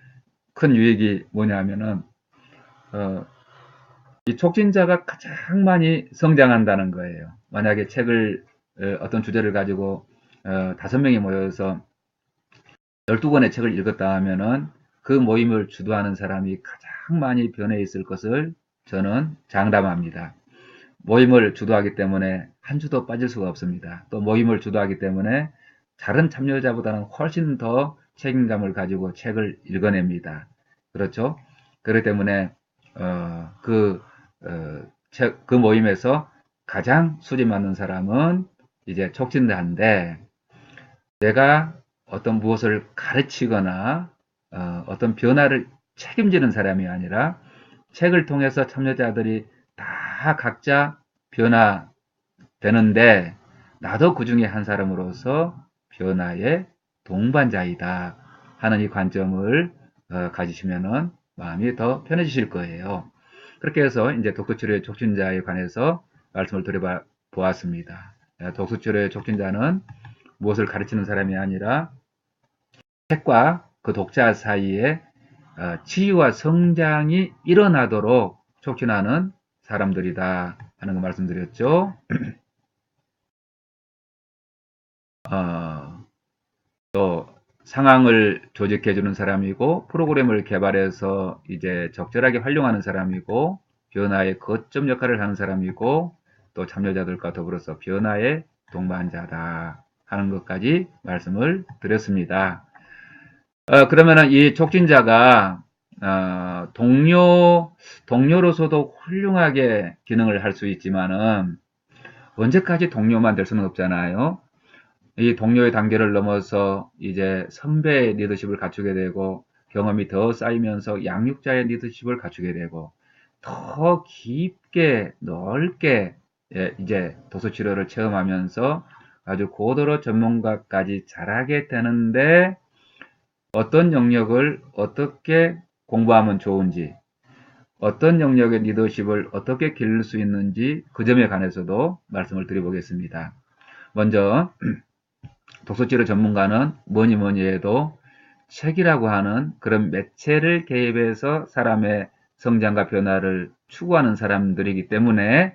A: 큰 유익이 뭐냐면은 어, 이 촉진자가 가장 많이 성장한다는 거예요. 만약에 책을 어떤 주제를 가지고 5명이 모여서 12권의 책을 읽었다 하면은 그 모임을 주도하는 사람이 가장 많이 변해 있을 것을 저는 장담합니다. 모임을 주도하기 때문에 한 주도 빠질 수가 없습니다. 또 모임을 주도하기 때문에 다른 참여자보다는 훨씬 더 책임감을 가지고 책을 읽어냅니다. 그렇죠? 그렇기 때문에 그 모임에서 가장 수지 맞는 사람은 이제 촉진자인데, 내가 어떤 무엇을 가르치거나 어떤 변화를 책임지는 사람이 아니라 책을 통해서 참여자들이 다 각자 변화되는데 나도 그 중에 한 사람으로서 변화의 동반자이다 하는 이 관점을 가지시면은 마음이 더 편해지실 거예요. 그렇게 해서 이제 독서치료의 촉진자에 관해서 말씀을 드려보았습니다. 독서치료의 촉진자는 무엇을 가르치는 사람이 아니라 책과 그 독자 사이에 치유와 성장이 일어나도록 촉진하는 사람들이다 하는 거 말씀드렸죠. 또 상황을 조직해주는 사람이고 프로그램을 개발해서 이제 적절하게 활용하는 사람이고 변화의 거점 역할을 하는 사람이고 또 참여자들과 더불어서 변화의 동반자다 하는 것까지 말씀을 드렸습니다. 그러면은 이 촉진자가 동료로서도 훌륭하게 기능을 할 수 있지만은 언제까지 동료만 될 수는 없잖아요. 이 동료의 단계를 넘어서 이제 선배의 리더십을 갖추게 되고 경험이 더 쌓이면서 양육자의 리더십을 갖추게 되고 더 깊게 넓게 이제 도서치료를 체험하면서 아주 고도로 전문가까지 자라게 되는데 어떤 영역을 어떻게 공부하면 좋은지, 어떤 영역의 리더십을 어떻게 기를 수 있는지 그 점에 관해서도 말씀을 드려보겠습니다. 먼저 독서치료 전문가는 뭐니 뭐니 해도 책이라고 하는 그런 매체를 개입해서 사람의 성장과 변화를 추구하는 사람들이기 때문에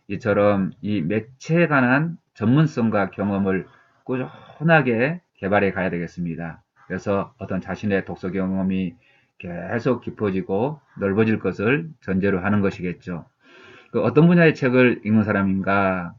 A: 이처럼 이 매체에 관한 전문성과 경험을 꾸준하게 개발해 가야 되겠습니다. 그래서 어떤 자신의 독서 경험이 계속 깊어지고 넓어질 것을 전제로 하는 것이겠죠. 그 어떤 분야의 책을 읽는 사람인가?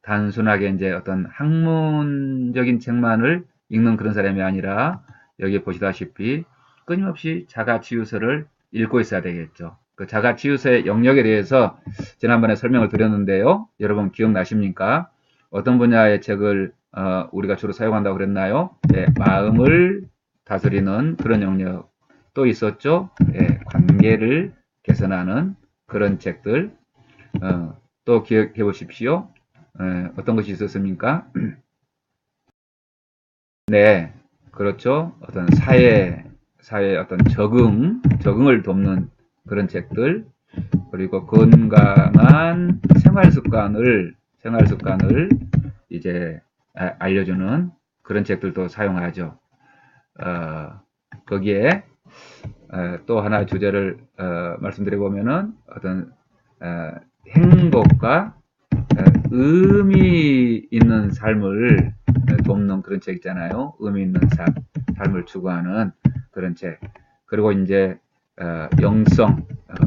A: 단순하게 이제 어떤 학문적인 책만을 읽는 그런 사람이 아니라 여기 보시다시피 끊임없이 자가치유서를 읽고 있어야 되겠죠. 그 자가치유서의 영역에 대해서 지난번에 설명을 드렸는데요. 여러분 기억나십니까? 어떤 분야의 책을 우리가 주로 사용한다고 그랬나요? 네, 마음을 다스리는 그런 영역 또 있었죠. 네, 관계를 개선하는 그런 책들 또 기억해 보십시오. 어떤 것이 있었습니까? 네, 그렇죠. 어떤 사회 어떤 적응을 돕는 그런 책들, 그리고 건강한 생활 습관을 이제 알려주는 그런 책들도 사용하죠. 거기에 또 하나 주제를 말씀드려보면은 어떤 행복과 의미 있는 삶을 돕는 그런 책 있잖아요. 의미 있는 삶을 추구하는 그런 책. 그리고 이제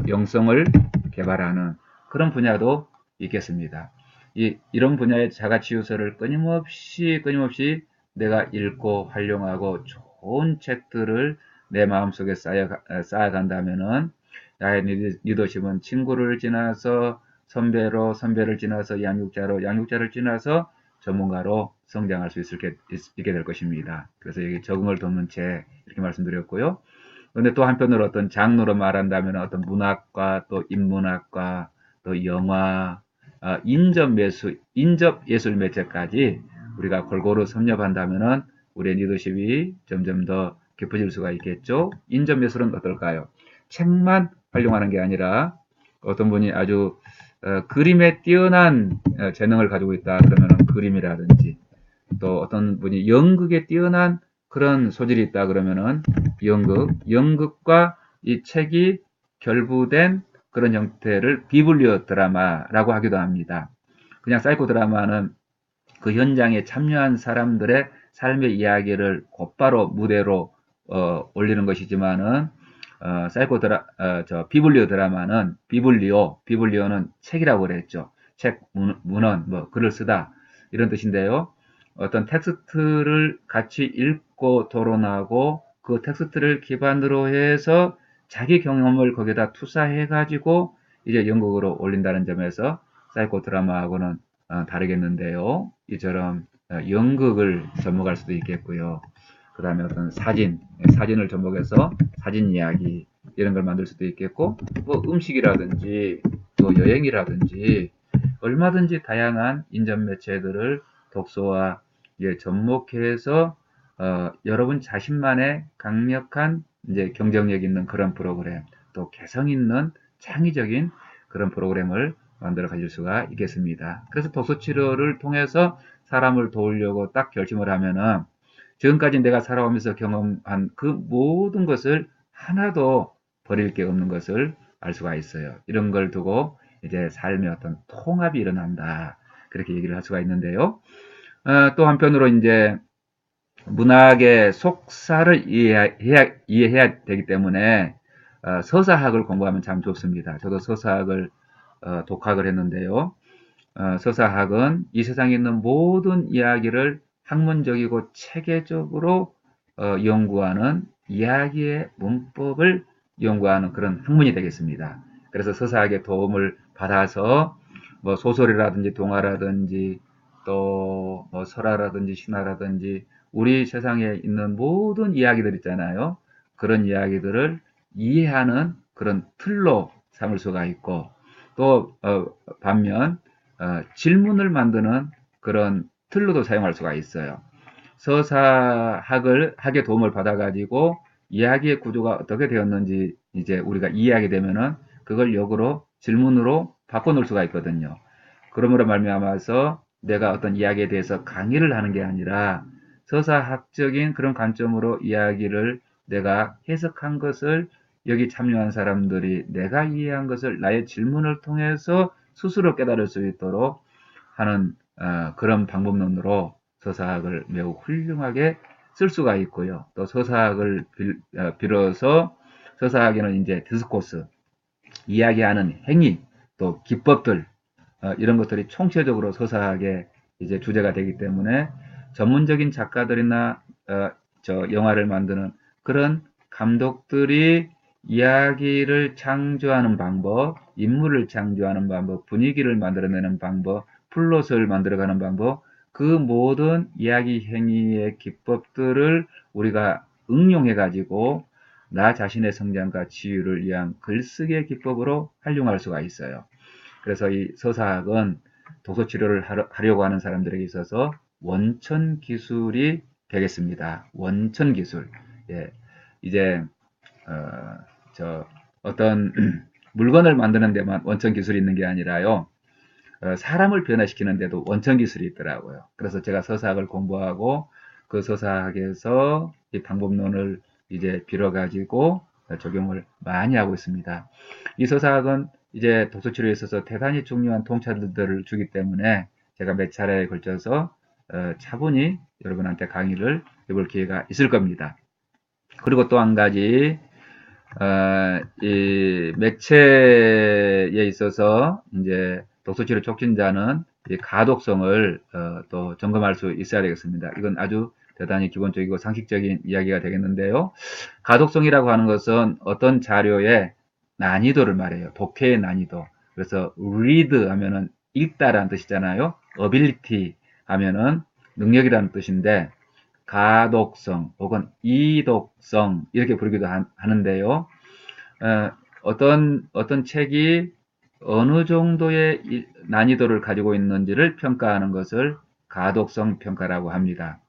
A: 영성을 개발하는 그런 분야도 있겠습니다. 이런 분야의 자가치유서를 끊임없이 내가 읽고 활용하고 좋은 책들을 내 마음속에 쌓아간다면은 나의 리더십은 친구를 지나서 선배를 지나서 양육자를 지나서 전문가로 성장할 수 있게 될 것입니다. 그래서 여기 적응을 돕는 책 이렇게 말씀드렸고요. 그런데 또 한편으로 어떤 장르로 말한다면 어떤 문학과 또 인문학과 또 영화, 인접 예술 매체까지 우리가 골고루 섭렵한다면은 우리의 리더십이 점점 더 깊어질 수가 있겠죠. 인접 예술은 어떨까요? 책만 활용하는 게 아니라 어떤 분이 아주 그림에 뛰어난 재능을 가지고 있다 그러면 그림이라든지 또 어떤 분이 연극에 뛰어난 그런 소질이 있다 그러면은 연극과 이 책이 결부된 그런 형태를 비블리오 드라마라고 하기도 합니다. 그냥 사이코 드라마는 그 현장에 참여한 사람들의 삶의 이야기를 곧바로 무대로 올리는 것이지만은 비블리오 드라마는 비블리오는 책이라고 그랬죠. 책, 문헌, 뭐 글을 쓰다 이런 뜻인데요. 어떤 텍스트를 같이 읽고 토론하고 그 텍스트를 기반으로 해서 자기 경험을 거기다 투사해 가지고 이제 연극으로 올린다는 점에서 사이코 드라마하고는 다르겠는데요. 이처럼 연극을 접목할 수도 있겠고요. 그 다음에 어떤 사진을 접목해서 사진 이야기 이런 걸 만들 수도 있겠고 뭐 음식이라든지 또 여행이라든지 얼마든지 다양한 인접 매체들을 독서와 접목해서 여러분 자신만의 강력한 이제 경쟁력 있는 그런 프로그램 또 개성 있는 창의적인 그런 프로그램을 만들어 가질 수가 있겠습니다. 그래서 독서 치료를 통해서 사람을 도우려고 딱 결심을 하면은 지금까지 내가 살아오면서 경험한 그 모든 것을 하나도 버릴 게 없는 것을 알 수가 있어요. 이런 걸 두고 이제 삶의 어떤 통합이 일어난다. 그렇게 얘기를 할 수가 있는데요. 또 한편으로 이제 문학의 속사를 이해해야 되기 때문에 서사학을 공부하면 참 좋습니다. 저도 서사학을 독학을 했는데요. 서사학은 이 세상에 있는 모든 이야기를 학문적이고 체계적으로 연구하는 이야기의 문법을 연구하는 그런 학문이 되겠습니다. 그래서 서사학의 도움을 받아서 뭐 소설이라든지 동화라든지 또 뭐 설화라든지 신화라든지 우리 세상에 있는 모든 이야기들 있잖아요. 그런 이야기들을 이해하는 그런 틀로 삼을 수가 있고 또 반면 질문을 만드는 그런 틀로도 사용할 수가 있어요. 학의 도움을 받아가지고 이야기의 구조가 어떻게 되었는지 이제 우리가 이해하게 되면은 그걸 역으로 질문으로 바꿔놓을 수가 있거든요. 그러므로 말미암아서 내가 어떤 이야기에 대해서 강의를 하는 게 아니라 서사학적인 그런 관점으로 이야기를 내가 해석한 것을 여기 참여한 사람들이 내가 이해한 것을 나의 질문을 통해서 스스로 깨달을 수 있도록 하는 그런 방법론으로 서사학을 매우 훌륭하게 쓸 수가 있고요. 또 서사학을 빌어서 서사학에는 이제 디스코스, 이야기하는 행위, 또 기법들 이런 것들이 총체적으로 서사학의 이제 주제가 되기 때문에 전문적인 작가들이나 영화를 만드는 그런 감독들이 이야기를 창조하는 방법, 인물을 창조하는 방법, 분위기를 만들어내는 방법, 플롯을 만들어가는 방법, 그 모든 이야기 행위의 기법들을 우리가 응용해가지고 나 자신의 성장과 지유를 위한 글쓰기의 기법으로 활용할 수가 있어요. 그래서 이 서사학은 독서 치료를 하려고 하는 사람들에게 있어서 원천 기술이 되겠습니다. 원천 기술. 예. 이제 어떤 물건을 만드는 데만 원천 기술이 있는 게 아니라요. 사람을 변화시키는 데도 원천 기술이 있더라고요. 그래서 제가 서사학을 공부하고 그 서사학에서 이 방법론을 이제 빌어가지고 적용을 많이 하고 있습니다. 이 서사학은 이제 독서치료에 있어서 대단히 중요한 통찰들을 주기 때문에 제가 몇 차례에 걸쳐서 차분히 여러분한테 강의를 해볼 기회가 있을 겁니다. 그리고 또 한 가지 이 매체에 있어서 이제 독서치료 촉진자는 이 가독성을 또 점검할 수 있어야 되겠습니다. 이건 아주 대단히 기본적이고 상식적인 이야기가 되겠는데요. 가독성이라고 하는 것은 어떤 자료의 난이도를 말해요. 독해의 난이도. 그래서 read 하면은 읽다라는 뜻이잖아요. ability 하면은 능력이라는 뜻인데 가독성 혹은 이독성 이렇게 부르기도 하는데요. 어떤 책이 어느 정도의 난이도를 가지고 있는지를 평가하는 것을 가독성 평가라고 합니다.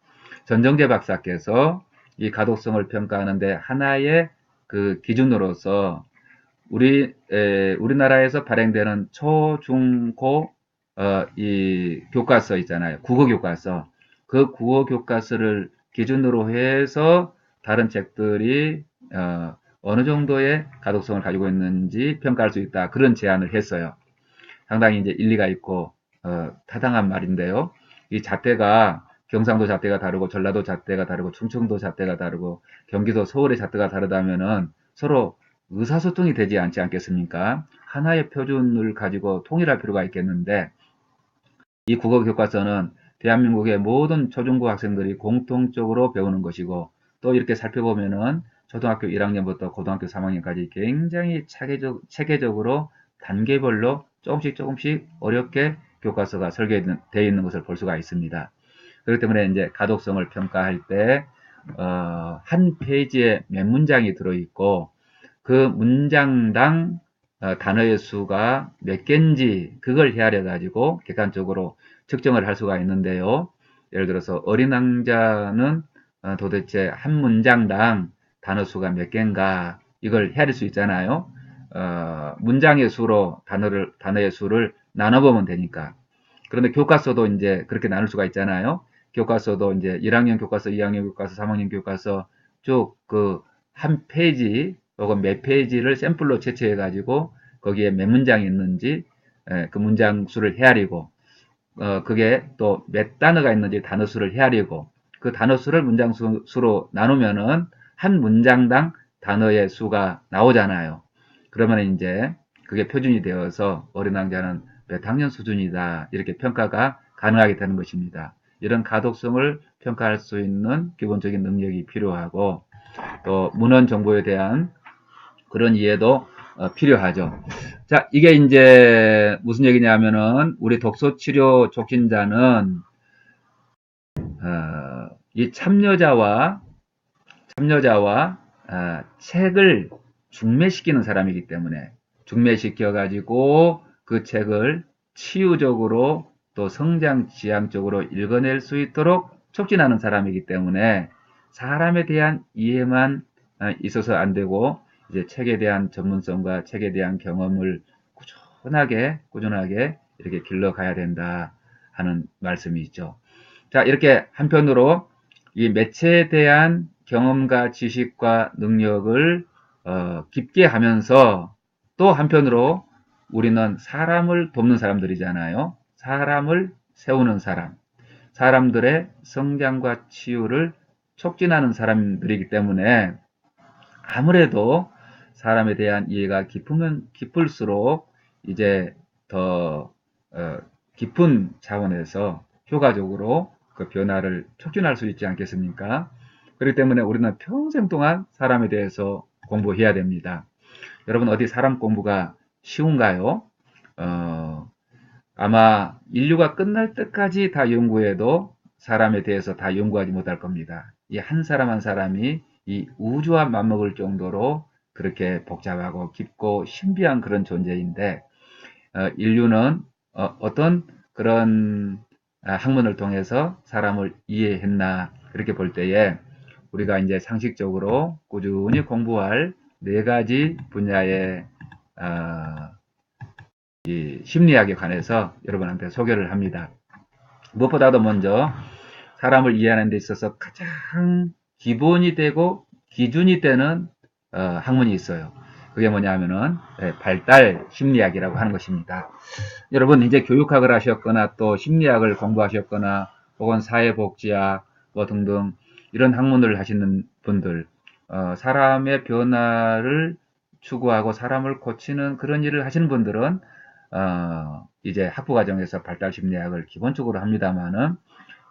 A: 전정재 박사께서 이 가독성을 평가하는데 하나의 그 기준으로서 우리나라에서 발행되는 초, 중, 고 이 교과서 있잖아요. 국어 교과서. 그 국어 교과서를 기준으로 해서 다른 책들이 어느 정도의 가독성을 가지고 있는지 평가할 수 있다. 그런 제안을 했어요. 상당히 이제 일리가 있고 타당한 말인데요. 이 잣대가 경상도 잣대가 다르고 전라도 잣대가 다르고 충청도 잣대가 다르고 경기도 서울의 잣대가 다르다면은 서로 의사소통이 되지 않지 않겠습니까? 하나의 표준을 가지고 통일할 필요가 있겠는데 이 국어 교과서는 대한민국의 모든 초중고 학생들이 공통적으로 배우는 것이고 또 이렇게 살펴보면은 초등학교 1학년부터 고등학교 3학년까지 굉장히 체계적으로 단계별로 조금씩 어렵게 교과서가 설계되어 있는 것을 볼 수가 있습니다. 그렇기 때문에 이제 가독성을 평가할 때, 한 페이지에 몇 문장이 들어있고, 그 문장당 단어의 수가 몇 개인지 그걸 헤아려 가지고 객관적으로 측정을 할 수가 있는데요. 예를 들어서 어린 왕자는 도대체 한 문장당 단어 수가 몇 개인가 이걸 헤아릴 수 있잖아요. 문장의 수로 단어의 수를 나눠보면 되니까. 그런데 교과서도 이제 그렇게 나눌 수가 있잖아요. 교과서도 이제 1학년 교과서, 2학년 교과서, 3학년 교과서 쭉 그 한 페이지 혹은 몇 페이지를 샘플로 채취해 가지고 거기에 몇 문장이 있는지 그 문장 수를 헤아리고 그게 또 몇 단어가 있는지 단어 수를 헤아리고 그 단어 수를 문장 수로 나누면은 한 문장당 단어의 수가 나오잖아요. 그러면 이제 그게 표준이 되어서 어린 왕자는 몇 학년 수준이다 이렇게 평가가 가능하게 되는 것입니다. 이런 가독성을 평가할 수 있는 기본적인 능력이 필요하고 또 문헌 정보에 대한 그런 이해도 필요하죠. 자, 이게 이제 무슨 얘기냐면은 우리 독서치료 촉진자는 이 참여자와 책을 중매시키는 사람이기 때문에 중매시켜 가지고 그 책을 치유적으로 또 성장 지향적으로 읽어낼 수 있도록 촉진하는 사람이기 때문에 사람에 대한 이해만 있어서 안 되고 이제 책에 대한 전문성과 책에 대한 경험을 꾸준하게 이렇게 길러가야 된다 하는 말씀이 있죠. 자, 이렇게 한편으로 이 매체에 대한 경험과 지식과 능력을 깊게 하면서 또 한편으로 우리는 사람을 돕는 사람들이잖아요. 사람을 세우는 사람, 사람들의 성장과 치유를 촉진하는 사람들이기 때문에 아무래도 사람에 대한 이해가 깊으면 깊을수록 이제 더 깊은 차원에서 효과적으로 그 변화를 촉진할 수 있지 않겠습니까? 그렇기 때문에 우리는 평생 동안 사람에 대해서 공부해야 됩니다. 여러분 어디 사람 공부가 쉬운가요? 아마 인류가 끝날 때까지 다 연구해도 사람에 대해서 다 연구하지 못할 겁니다. 이 한 사람 한 사람이 이 우주와 맞먹을 정도로 그렇게 복잡하고 깊고 신비한 그런 존재인데 인류는 어떤 그런 학문을 통해서 사람을 이해했나 그렇게 볼 때에 우리가 이제 상식적으로 꾸준히 공부할 네 가지 분야의 이 심리학에 관해서 여러분한테 소개를 합니다. 무엇보다도 먼저 사람을 이해하는 데 있어서 가장 기본이 되고 기준이 되는 학문이 있어요. 그게 뭐냐면은 발달 심리학이라고 하는 것입니다. 여러분 이제 교육학을 하셨거나 또 심리학을 공부하셨거나 혹은 사회복지학 뭐 등등 이런 학문을 하시는 분들 사람의 변화를 추구하고 사람을 고치는 그런 일을 하시는 분들은 이제 학부 과정에서 발달 심리학을 기본적으로 합니다만은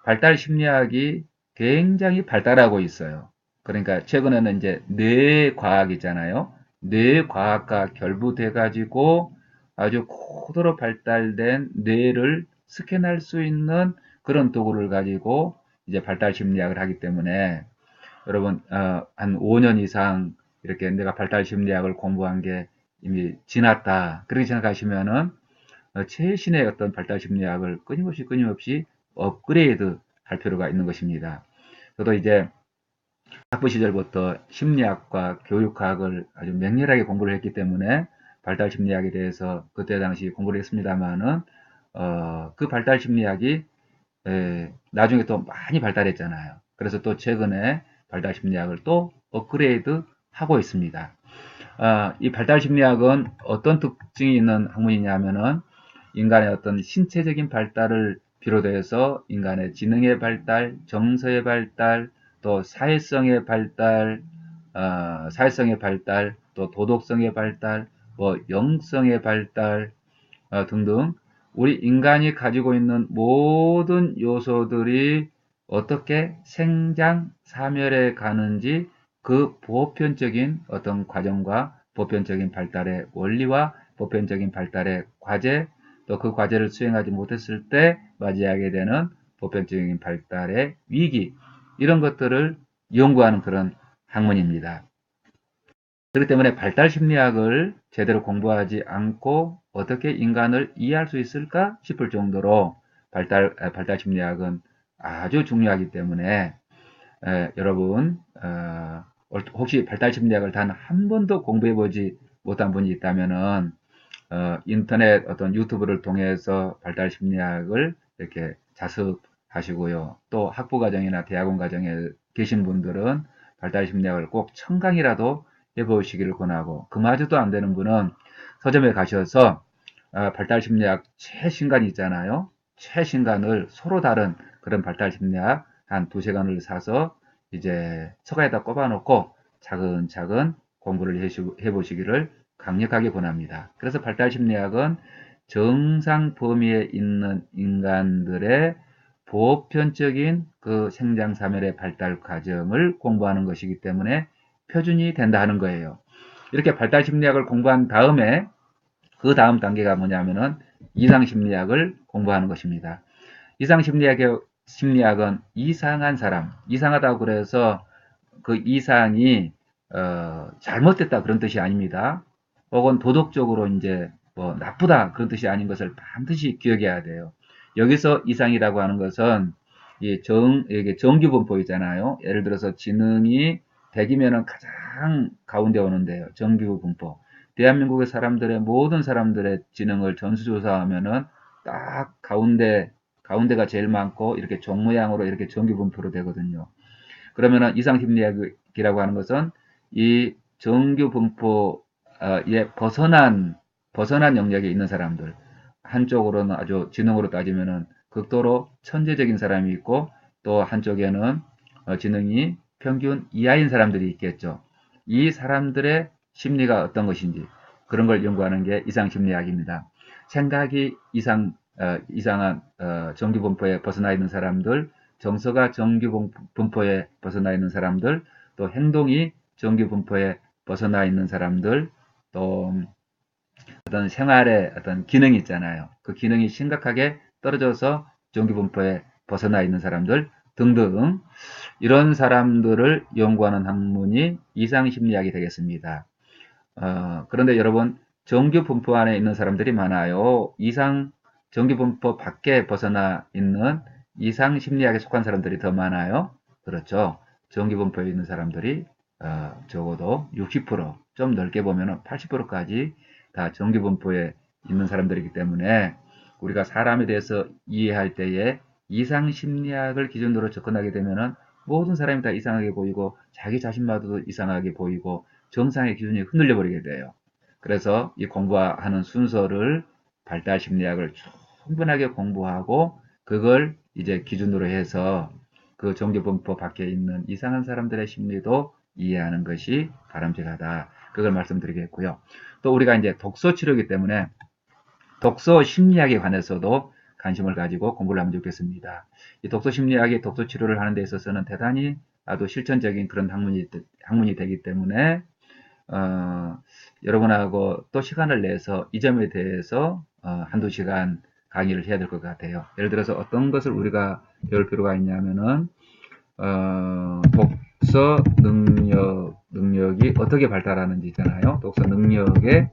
A: 발달 심리학이 굉장히 발달하고 있어요. 그러니까 최근에는 이제 뇌과학 있잖아요. 뇌과학과 결부돼 가지고 아주 고도로 발달된 뇌를 스캔할 수 있는 그런 도구를 가지고 이제 발달 심리학을 하기 때문에 여러분 한 5년 이상 이렇게 내가 발달 심리학을 공부한 게 이미 지났다. 그렇게 생각하시면은 최신의 어떤 발달 심리학을 끊임없이 업그레이드 할 필요가 있는 것입니다. 저도 이제 학부 시절부터 심리학과 교육학을 아주 맹렬하게 공부를 했기 때문에 발달 심리학에 대해서 그때 당시 공부를 했습니다만은 그 발달 심리학이 나중에 또 많이 발달했잖아요. 그래서 또 최근에 발달 심리학을 또 업그레이드 하고 있습니다. 이 발달 심리학은 어떤 특징이 있는 학문이냐면은 인간의 어떤 신체적인 발달을 비롯해서 인간의 지능의 발달, 정서의 발달, 또 사회성의 발달, 또 도덕성의 발달, 뭐 영성의 발달 등등 우리 인간이 가지고 있는 모든 요소들이 어떻게 생장, 사멸해 가는지 그 보편적인 어떤 과정과 보편적인 발달의 원리와 보편적인 발달의 과제, 또 그 과제를 수행하지 못했을 때 맞이하게 되는 보편적인 발달의 위기, 이런 것들을 연구하는 그런 학문입니다. 그렇기 때문에 발달 심리학을 제대로 공부하지 않고 어떻게 인간을 이해할 수 있을까 싶을 정도로 발달 심리학은 아주 중요하기 때문에 여러분 혹시 발달 심리학을 단 한 번도 공부해 보지 못한 분이 있다면은 인터넷 어떤 유튜브를 통해서 발달 심리학을 이렇게 자습하시고요. 또 학부 과정이나 대학원 과정에 계신 분들은 발달 심리학을 꼭 청강이라도 해보시기를 권하고 그마저도 안 되는 분은 서점에 가셔서 발달 심리학 최신간 있잖아요. 최신간을 서로 다른 그런 발달 심리학 한 두세 권을 사서 이제 서가에다 꼽아놓고 차근차근 공부를 해보시기를 강력하게 권합니다. 그래서 발달 심리학은 정상 범위에 있는 인간들의 보편적인 그 생장사멸의 발달 과정을 공부하는 것이기 때문에 표준이 된다 하는 거예요. 이렇게 발달 심리학을 공부한 다음에 그 다음 단계가 뭐냐면은 이상 심리학을 공부하는 것입니다. 이상 심리학은 이상한 사람, 이상하다고 그래서 그 이상이 잘못됐다 그런 뜻이 아닙니다. 혹은 도덕적으로 이제 뭐 나쁘다 그런 뜻이 아닌 것을 반드시 기억해야 돼요. 여기서 이상이라고 하는 것은 이게 정규분포 있잖아요. 예를 들어서 지능이 100이면은 가장 가장 가운데 오는데요. 정규분포. 대한민국의 사람들의 모든 사람들의 지능을 전수조사하면은 딱 가운데가 제일 많고 이렇게 종 모양으로 이렇게 정규분포로 되거든요. 그러면은 이상심리학이라고 하는 것은 이 정규분포에 벗어난 영역에 있는 사람들, 한쪽으로는 아주 지능으로 따지면은 극도로 천재적인 사람이 있고 또 한쪽에는 지능이 평균 이하인 사람들이 있겠죠. 이 사람들의 심리가 어떤 것인지 그런 걸 연구하는 게 이상심리학입니다. 생각이 이상한 정규분포에 벗어나 있는 사람들, 정서가 정규분포에 벗어나 있는 사람들, 또 행동이 정규분포에 벗어나 있는 사람들, 또 어떤 생활의 어떤 기능이 있잖아요. 그 기능이 심각하게 떨어져서 정규분포에 벗어나 있는 사람들 등등 이런 사람들을 연구하는 학문이 이상심리학이 되겠습니다. 그런데 여러분 정규분포 안에 있는 사람들이 많아요. 정규분포 밖에 벗어나 있는 이상심리학에 속한 사람들이 더 많아요. 그렇죠. 정규분포에 있는 사람들이 적어도 60%, 좀 넓게 보면 80%까지 다 정규분포에 있는 사람들이기 때문에 우리가 사람에 대해서 이해할 때에 이상심리학을 기준으로 접근하게 되면 모든 사람이 다 이상하게 보이고 자기 자신마저도 이상하게 보이고 정상의 기준이 흔들려 버리게 돼요. 그래서 이 공부하는 순서를 발달심리학을 충분하게 공부하고 그걸 이제 기준으로 해서 그 정규분포 밖에 있는 이상한 사람들의 심리도 이해하는 것이 바람직하다. 그걸 말씀드리겠고요. 또 우리가 이제 독서 치료이기 때문에 독서 심리학에 관해서도 관심을 가지고 공부를 하면 좋겠습니다. 이 독서 심리학이 독서 치료를 하는 데 있어서는 대단히 아주 실천적인 그런 학문이 되기 때문에 여러분하고 또 시간을 내서 이 점에 대해서 한두 시간 강의를 해야 될 것 같아요. 예를 들어서 어떤 것을 우리가 배울 필요가 있냐면은 독서 능력이 어떻게 발달하는지 있잖아요. 독서 능력의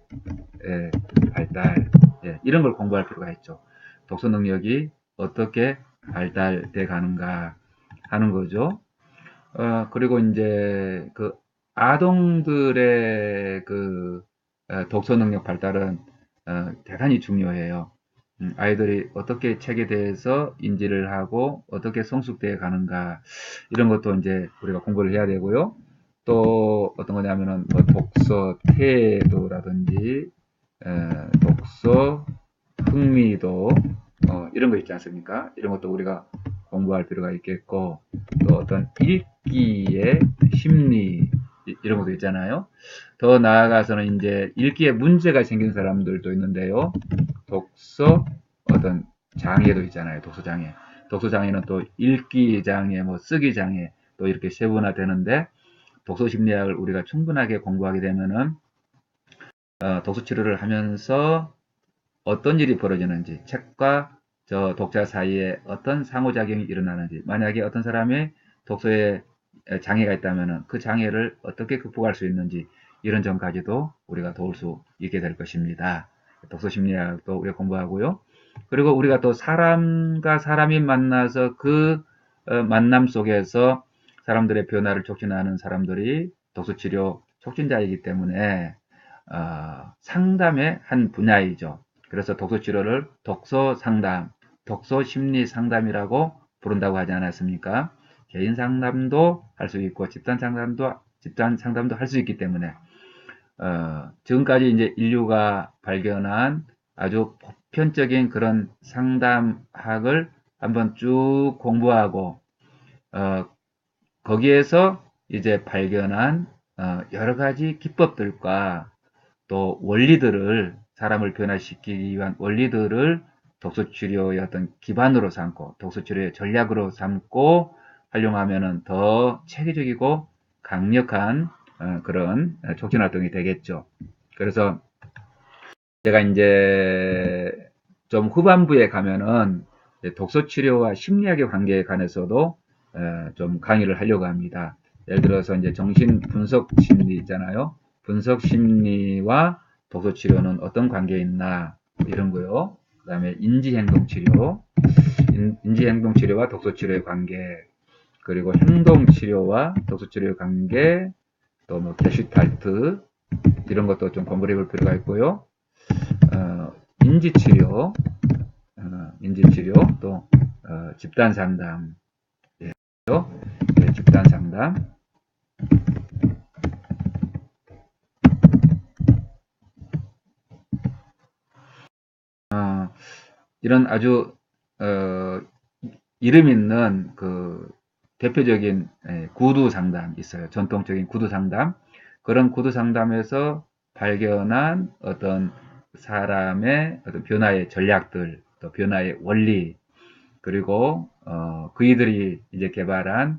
A: 발달, 이런 걸 공부할 필요가 있죠. 독서 능력이 어떻게 발달돼 가는가 하는 거죠. 그리고 이제 그 아동들의 그 독서 능력 발달은 대단히 중요해요. 아이들이 어떻게 책에 대해서 인지를 하고 어떻게 성숙되어 가는가 이런 것도 이제 우리가 공부를 해야 되고요. 또 어떤 거냐면은 뭐 독서 태도라든지 독서 흥미도 이런 거 있지 않습니까? 이런 것도 우리가 공부할 필요가 있겠고 또 어떤 읽기의 심리 이런 것도 있잖아요. 더 나아가서는 이제 읽기에 문제가 생긴 사람들도 있는데요. 독서 어떤 장애도 있잖아요. 독서 장애. 독서 장애는 또 읽기 장애, 뭐 쓰기 장애 또 이렇게 세분화되는데 독서 심리학을 우리가 충분하게 공부하게 되면은 독서 치료를 하면서 어떤 일이 벌어지는지, 책과 저 독자 사이에 어떤 상호작용이 일어나는지, 만약에 어떤 사람의 독서에 장애가 있다면 그 장애를 어떻게 극복할 수 있는지 이런 점까지도 우리가 도울 수 있게 될 것입니다. 독서 심리학도 우리가 공부하고요. 그리고 우리가 또 사람과 사람이 만나서 그 만남 속에서 사람들의 변화를 촉진하는 사람들이 독서치료 촉진자이기 때문에 상담의 한 분야이죠. 그래서 독서치료를 독서상담, 독서심리상담이라고 부른다고 하지 않았습니까? 개인 상담도 할 수 있고 집단 상담도 할 수 있기 때문에 지금까지 이제 인류가 발견한 아주 보편적인 그런 상담학을 한번 쭉 공부하고 거기에서 이제 발견한 여러 가지 기법들과 또 원리들을 사람을 변화시키기 위한 원리들을 독서치료의 어떤 기반으로 삼고 독서치료의 전략으로 삼고 활용하면은 더 체계적이고 강력한 그런 촉진 활동이 되겠죠. 그래서 제가 이제 좀 후반부에 가면은 독서치료와 심리학의 관계에 관해서도 좀 강의를 하려고 합니다. 예를 들어서 이제 정신 분석 심리 있잖아요. 분석 심리와 독서 치료는 어떤 관계에 있나 이런 거요. 그다음에 인지행동 치료, 인지행동 치료와 독서 치료의 관계, 그리고 행동 치료와 독서 치료의 관계, 또 뭐 게슈탈트 이런 것도 좀 공부를 해볼 필요가 있고요. 인지치료, 인지치료 또 집단상담, 예, 집단상담, 이런 아주 이름 있는 그 대표적인 구두 상담 있어요. 전통적인 구두 상담. 그런 구두 상담에서 발견한 어떤 사람의 어떤 변화의 전략들, 또 변화의 원리, 그리고 그이들이 이제 개발한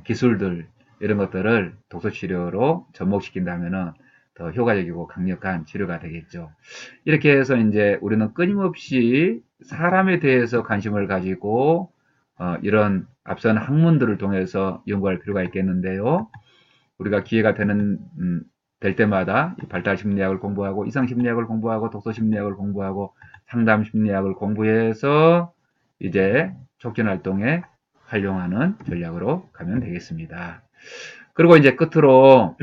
A: 기술들 이런 것들을 독서 치료로 접목시킨다면은 더 효과적이고 강력한 치료가 되겠죠. 이렇게 해서 이제 우리는 끊임없이 사람에 대해서 관심을 가지고 이런 앞선 학문들을 통해서 연구할 필요가 있겠는데요. 우리가 기회가 될 때마다 발달 심리학을 공부하고 이상 심리학을 공부하고 독서 심리학을 공부하고 상담 심리학을 공부해서 이제 촉진 활동에 활용하는 전략으로 가면 되겠습니다. 그리고 이제 끝으로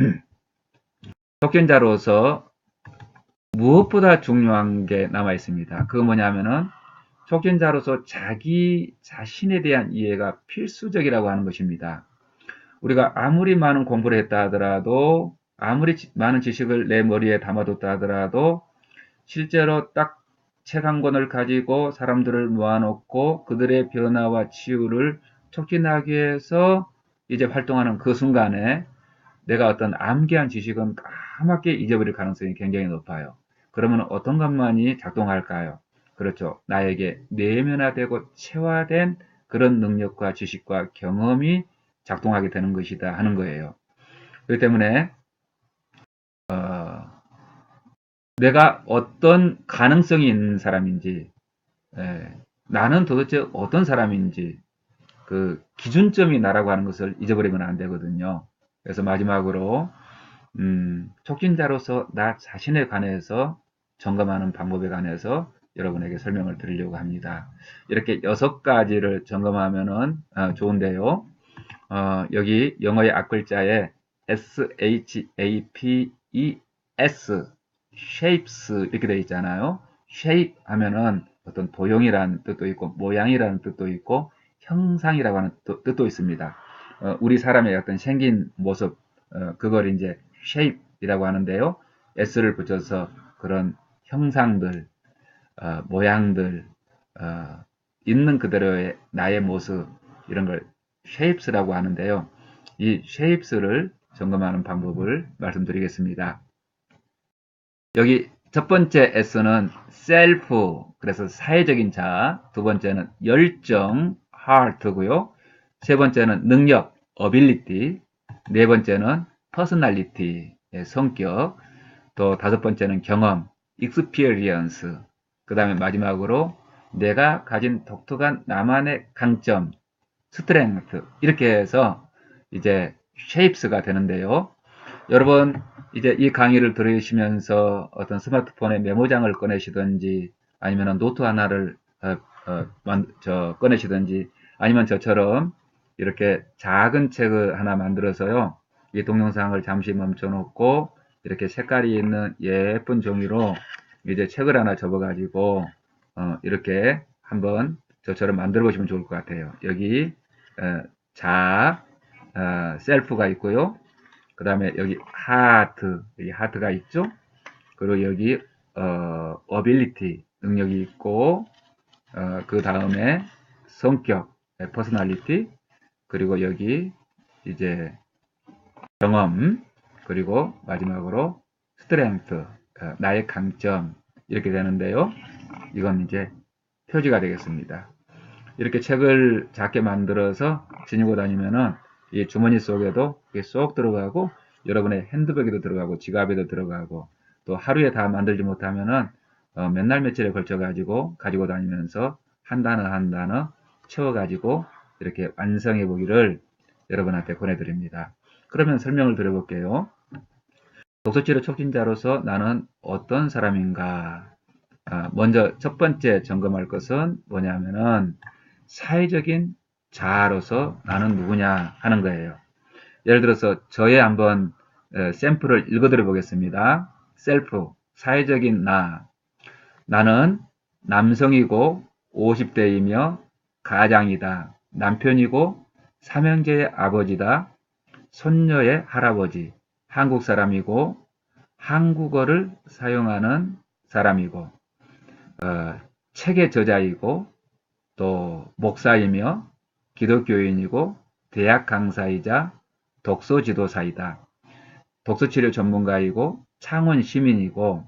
A: 촉진자로서 무엇보다 중요한 게 남아 있습니다. 그거 뭐냐면은 촉진자로서 자기 자신에 대한 이해가 필수적이라고 하는 것입니다. 우리가 아무리 많은 공부를 했다 하더라도 아무리 많은 지식을 내 머리에 담아뒀다 하더라도 실제로 딱 책 한 권을 가지고 사람들을 모아놓고 그들의 변화와 치유를 촉진하기 위해서 이제 활동하는 그 순간에 내가 어떤 암기한 지식은 까맣게 잊어버릴 가능성이 굉장히 높아요. 그러면 어떤 것만이 작동할까요? 그렇죠. 나에게 내면화되고 체화된 그런 능력과 지식과 경험이 작동하게 되는 것이다 하는 거예요. 그렇기 때문에 내가 어떤 가능성이 있는 사람인지, 나는 도대체 어떤 사람인지 그 기준점이 나라고 하는 것을 잊어버리면 안 되거든요. 그래서 마지막으로 촉진자로서 나 자신에 관해서 점검하는 방법에 관해서 여러분에게 설명을 드리려고 합니다. 이렇게 6가지를 점검하면은 좋은데요. 여기 영어의 앞글자에 SHAPES, shapes 이렇게 되어 있잖아요. shape 하면은 어떤 도형이라는 뜻도 있고 모양이라는 뜻도 있고 형상이라고 하는 뜻도 있습니다. 우리 사람의 어떤 생긴 모습, 그걸 이제 shape이라고 하는데요. s를 붙여서 그런 형상들, 모양들, 있는 그대로의 나의 모습 이런 걸 shapes라고 하는데요. 이 shapes를 점검하는 방법을 말씀드리겠습니다. 여기 첫 번째 S는 self, 그래서 사회적인 자, 두 번째는 열정, heart고요. 세 번째는 능력, ability, 네 번째는 personality, 성격, 또 다섯 번째는 경험, experience, 그 다음에 마지막으로 내가 가진 독특한 나만의 강점, strength, 이렇게 해서 이제 shapes가 되는데요. 여러분 이제 이 강의를 들으시면서 어떤 스마트폰에 메모장을 꺼내시든지 아니면 노트 하나를 꺼내시든지 아니면 저처럼 이렇게 작은 책을 하나 만들어서요. 이 동영상을 잠시 멈춰 놓고 이렇게 색깔이 있는 예쁜 종이로 이제 책을 하나 접어가지고 이렇게 한번 저처럼 만들어 보시면 좋을 것 같아요. 여기 셀프가 있고요. 그 다음에 여기 여기 하트가 있죠. 그리고 여기 ability 능력이 있고 그 다음에 성격 personality, 그리고 여기 이제 경험, 그리고 마지막으로 strength 나의 강점 이렇게 되는데요. 이건 이제 표지가 되겠습니다. 이렇게 책을 작게 만들어서 지니고 다니면은 이 주머니 속에도 쏙 들어가고 여러분의 핸드백에도 들어가고 지갑에도 들어가고 또 하루에 다 만들지 못하면은 몇 날 며칠에 걸쳐 가지고 다니면서 한 단어 한 단어 채워 가지고 이렇게 완성해 보기를 여러분한테 권해드립니다. 그러면 설명을 드려볼게요. 독서치료 촉진자로서 나는 어떤 사람인가? 먼저 첫 번째 점검할 것은 뭐냐면은 사회적인 자아로서 나는 누구냐 하는 거예요. 예를 들어서 저의 한번 샘플을 읽어드려 보겠습니다. 셀프, 사회적인 나. 나는 남성이고 50대이며 가장이다. 남편이고 삼형제의 아버지다. 손녀의 할아버지. 한국 사람이고 한국어를 사용하는 사람이고 책의 저자이고 또 목사이며 기독교인이고 대학 강사이자 독서 지도사이다. 독서치료 전문가이고 창원 시민이고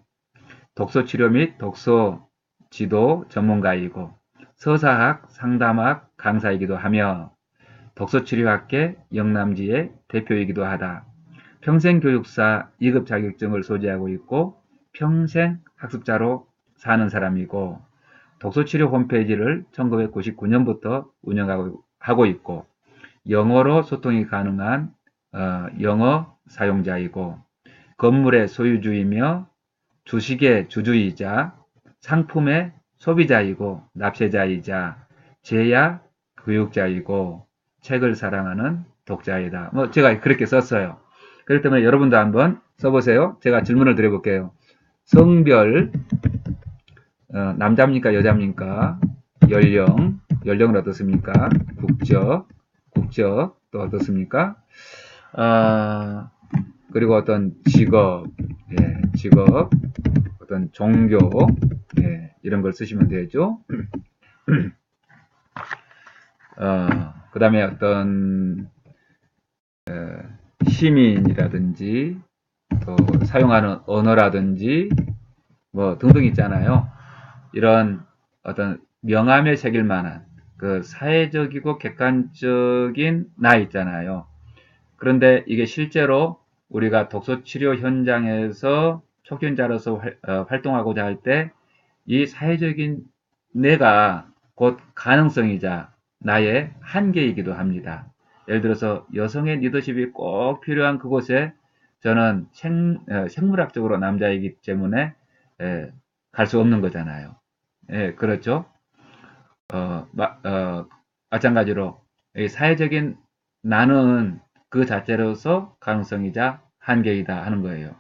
A: 독서치료 및 독서 지도 전문가이고 서사학, 상담학 강사이기도 하며 독서치료학계 영남지의 대표이기도 하다. 평생교육사 2급 자격증을 소지하고 있고 평생학습자로 사는 사람이고 독서치료 홈페이지를 1999년부터 운영하고 있고 영어로 소통이 가능한 영어 사용자이고 건물의 소유주이며 주식의 주주이자 상품의 소비자이고 납세자이자 제야 교육자이고 책을 사랑하는 독자이다. 뭐 제가 그렇게 썼어요. 그렇기 때문에 여러분도 한번 써보세요. 제가 질문을 드려볼게요. 성별 남자입니까 여자입니까? 연령은 어떻습니까? 국적 또 어떻습니까? 그리고 어떤 직업, 어떤 종교, 이런 걸 쓰시면 되죠. 그 다음에 어떤 시민이라든지 또 사용하는 언어라든지 뭐 등등 있잖아요. 이런 어떤 명함에 새길 만한 그 사회적이고 객관적인 나 있잖아요. 그런데 이게 실제로 우리가 독서치료 현장에서 촉진자로서 활동하고자 할 때 이 사회적인 내가 곧 가능성이자 나의 한계이기도 합니다. 예를 들어서 여성의 리더십이 꼭 필요한 그곳에 저는 생물학적으로 남자이기 때문에 갈 수 없는 거잖아요. 그렇죠. 마찬가지로 사회적인 나는 그 자체로서 가능성이자 한계이다 하는 거예요.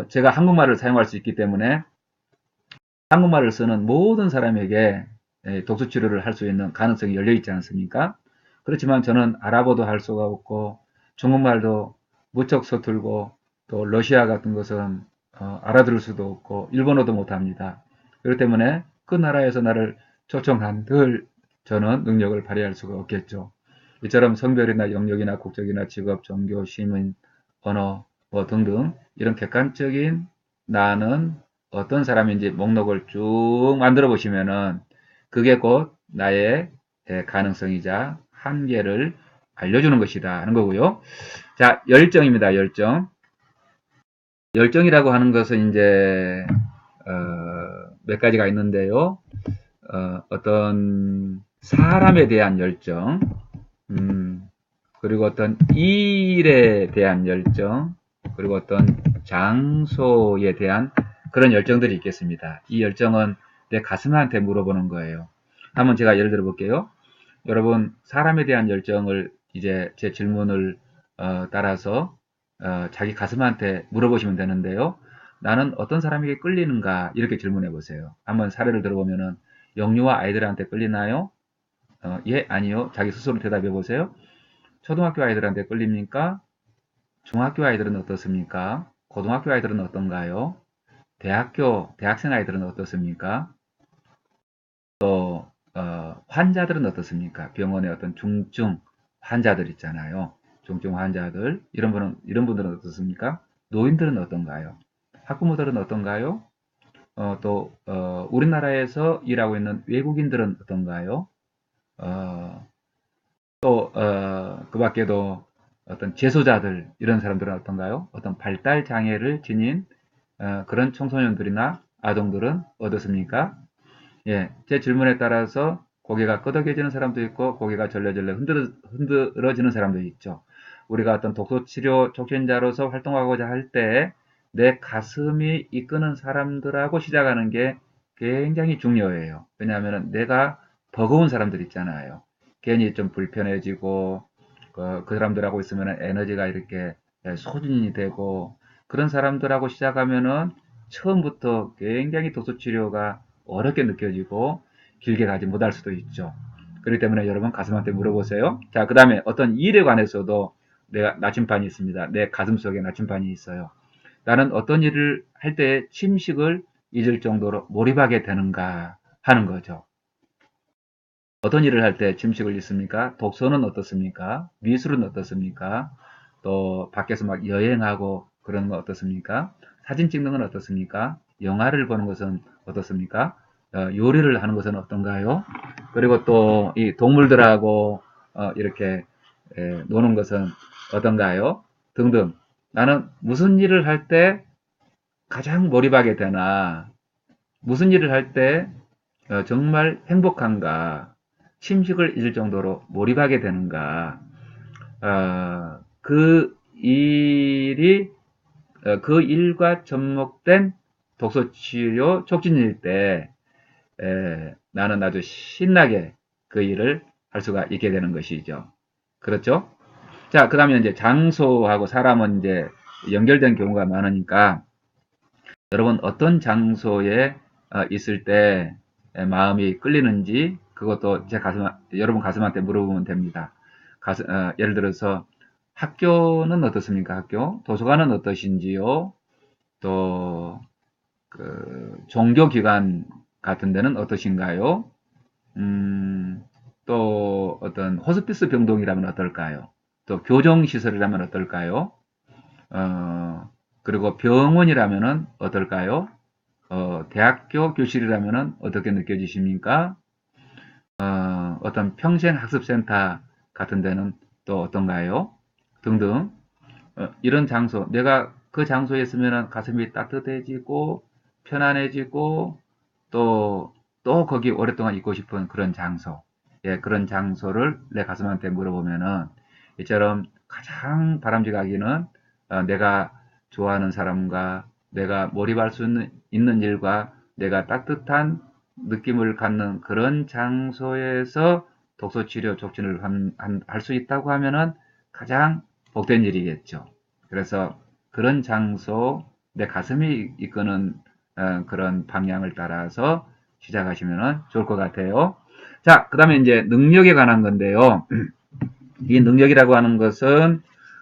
A: 제가 한국말을 사용할 수 있기 때문에 한국말을 쓰는 모든 사람에게 독서 치료를 할 수 있는 가능성이 열려 있지 않습니까? 그렇지만 저는 아랍어도 할 수가 없고 중국말도 무척 서툴고 또 러시아 같은 것은 알아들을 수도 없고 일본어도 못합니다. 그렇기 때문에 그 나라에서 나를 초청한들 저는 능력을 발휘할 수가 없겠죠. 이처럼 성별이나 영역이나 국적이나 직업, 종교, 시민, 언어 뭐 등등 이런 객관적인 나는 어떤 사람인지 목록을 쭉 만들어 보시면은 그게 곧 나의 가능성이자 한계를 알려주는 것이다 하는 거고요. 자, 열정입니다. 열정. 열정이라고 하는 것은 이제 몇 가지가 있는데요. 어떤 사람에 대한 열정, 그리고 어떤 일에 대한 열정, 그리고 어떤 장소에 대한 그런 열정들이 있겠습니다. 이 열정은 내 가슴한테 물어보는 거예요. 한번 제가 예를 들어 볼게요. 여러분, 사람에 대한 열정을 이제 제 질문을 따라서 자기 가슴한테 물어보시면 되는데요. 나는 어떤 사람에게 끌리는가? 이렇게 질문해 보세요. 한번 사례를 들어보면은 영유아 아이들한테 끌리나요? 예, 아니요. 자기 스스로 대답해 보세요. 초등학교 아이들한테 끌립니까? 중학교 아이들은 어떻습니까? 고등학교 아이들은 어떤가요? 대학생 아이들은 어떻습니까? 또, 환자들은 어떻습니까? 병원의 어떤 중증 환자들 있잖아요. 중증 환자들. 이런 분들은 어떻습니까? 노인들은 어떤가요? 학부모들은 어떤가요? 우리나라에서 일하고 있는 외국인들은 어떤가요? 그 밖에도 어떤 재소자들, 이런 사람들은 어떤가요? 어떤 발달 장애를 지닌 그런 청소년들이나 아동들은 어떻습니까? 예, 제 질문에 따라서 고개가 끄덕여지는 사람도 있고 고개가 절레절레 흔들어지는 사람도 있죠. 우리가 어떤 독서치료 촉진자로서 활동하고자 할 때 내 가슴이 이끄는 사람들하고 시작하는 게 굉장히 중요해요. 왜냐하면 내가 버거운 사람들 있잖아요. 괜히 좀 불편해지고 그 사람들하고 있으면 에너지가 이렇게 소진이 되고 그런 사람들하고 시작하면은 처음부터 굉장히 도수치료가 어렵게 느껴지고 길게 가지 못할 수도 있죠. 그렇기 때문에 여러분 가슴한테 물어보세요. 자, 그 다음에 어떤 일에 관해서도 내가 나침반이 있습니다. 내 가슴 속에 나침반이 있어요. 나는 어떤 일을 할 때 침식을 잊을 정도로 몰입하게 되는가 하는 거죠. 어떤 일을 할 때 침식을 잊습니까? 독서는 어떻습니까? 미술은 어떻습니까? 또 밖에서 막 여행하고 그런 거 어떻습니까? 사진 찍는 건 어떻습니까? 영화를 보는 것은 어떻습니까? 요리를 하는 것은 어떤가요? 그리고 또 이 동물들하고 이렇게 노는 것은 어떤가요? 등등. 나는 무슨 일을 할 때 가장 몰입하게 되나? 무슨 일을 할 때 정말 행복한가? 침식을 잊을 정도로 몰입하게 되는가? 그 일이 그 일과 접목된 독서치료 촉진일 때 나는 아주 신나게 그 일을 할 수가 있게 되는 것이죠. 그렇죠? 자, 그 다음에 이제 장소하고 사람은 이제 연결된 경우가 많으니까 여러분 어떤 장소에 있을 때 마음이 끌리는지 그것도 여러분 가슴한테 물어보면 됩니다. 예를 들어서 학교는 어떻습니까? 학교 도서관은 어떠신지요? 또 종교기관 같은 데는 어떠신가요? 음, 또 어떤 호스피스 병동이라면 어떨까요? 또 교정시설이라면 어떨까요? 어, 그리고 병원이라면 어떨까요? 대학교 교실이라면 어떻게 느껴지십니까? 어떤 평생학습센터 같은 데는 또 어떤가요? 등등. 이런 장소, 내가 그 장소에 있으면 가슴이 따뜻해지고, 편안해지고, 또 거기 오랫동안 있고 싶은 그런 장소. 예, 그런 장소를 내 가슴한테 물어보면은, 이처럼 가장 바람직하기는 내가 좋아하는 사람과 내가 몰입할 수 있는 일과 내가 따뜻한 느낌을 갖는 그런 장소에서 독서치료 촉진을 할 수 있다고 하면은 가장 복된 일이겠죠. 그래서 그런 장소, 내 가슴이 이끄는 그런 방향을 따라서 시작하시면 좋을 것 같아요. 자, 그 다음에 이제 능력에 관한 건데요. 이 능력이라고 하는 것은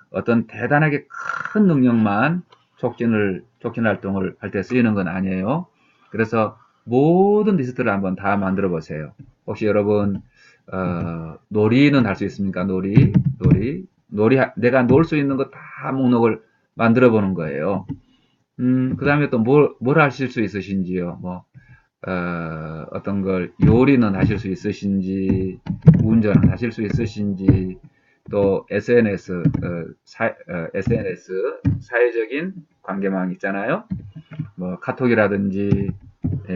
A: 어떤 대단하게 큰 능력만 촉진 활동을 할 때 쓰이는 건 아니에요. 그래서 모든 리스트를 한번 다 만들어 보세요. 혹시 여러분, 놀이는 할 수 있습니까? 내가 놀 수 있는 거 다 목록을 만들어 보는 거예요. 그 다음에 또 뭘 하실 수 있으신지요? 어떤 걸 요리는 하실 수 있으신지, 운전은 하실 수 있으신지, 또 SNS 사회적인 관계망 있잖아요. 뭐 카톡이라든지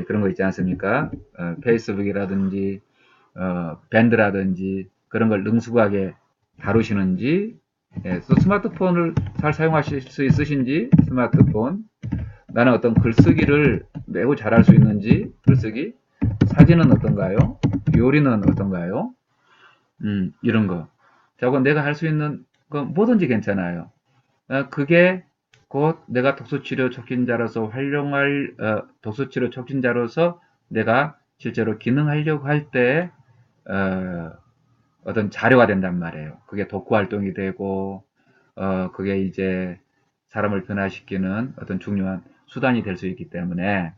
A: 그런 거 있지 않습니까? 페이스북이라든지 밴드라든지 그런 걸 능숙하게 다루시는지, 또 스마트폰을 잘 사용하실 수 있으신지, 스마트폰. 나는 어떤 글쓰기를 매우 잘할 수 있는지, 글쓰기. 사진은 어떤가요? 요리는 어떤가요? 이런 거. 저건 내가 할 수 있는 거 뭐든지 괜찮아요. 그게 곧 내가 독서치료 촉진자로서 독서치료 촉진자로서 내가 실제로 기능하려고 할 때, 어떤 자료가 된단 말이에요. 그게 독후 활동이 되고, 그게 이제 사람을 변화시키는 어떤 중요한 수단이 될 수 있기 때문에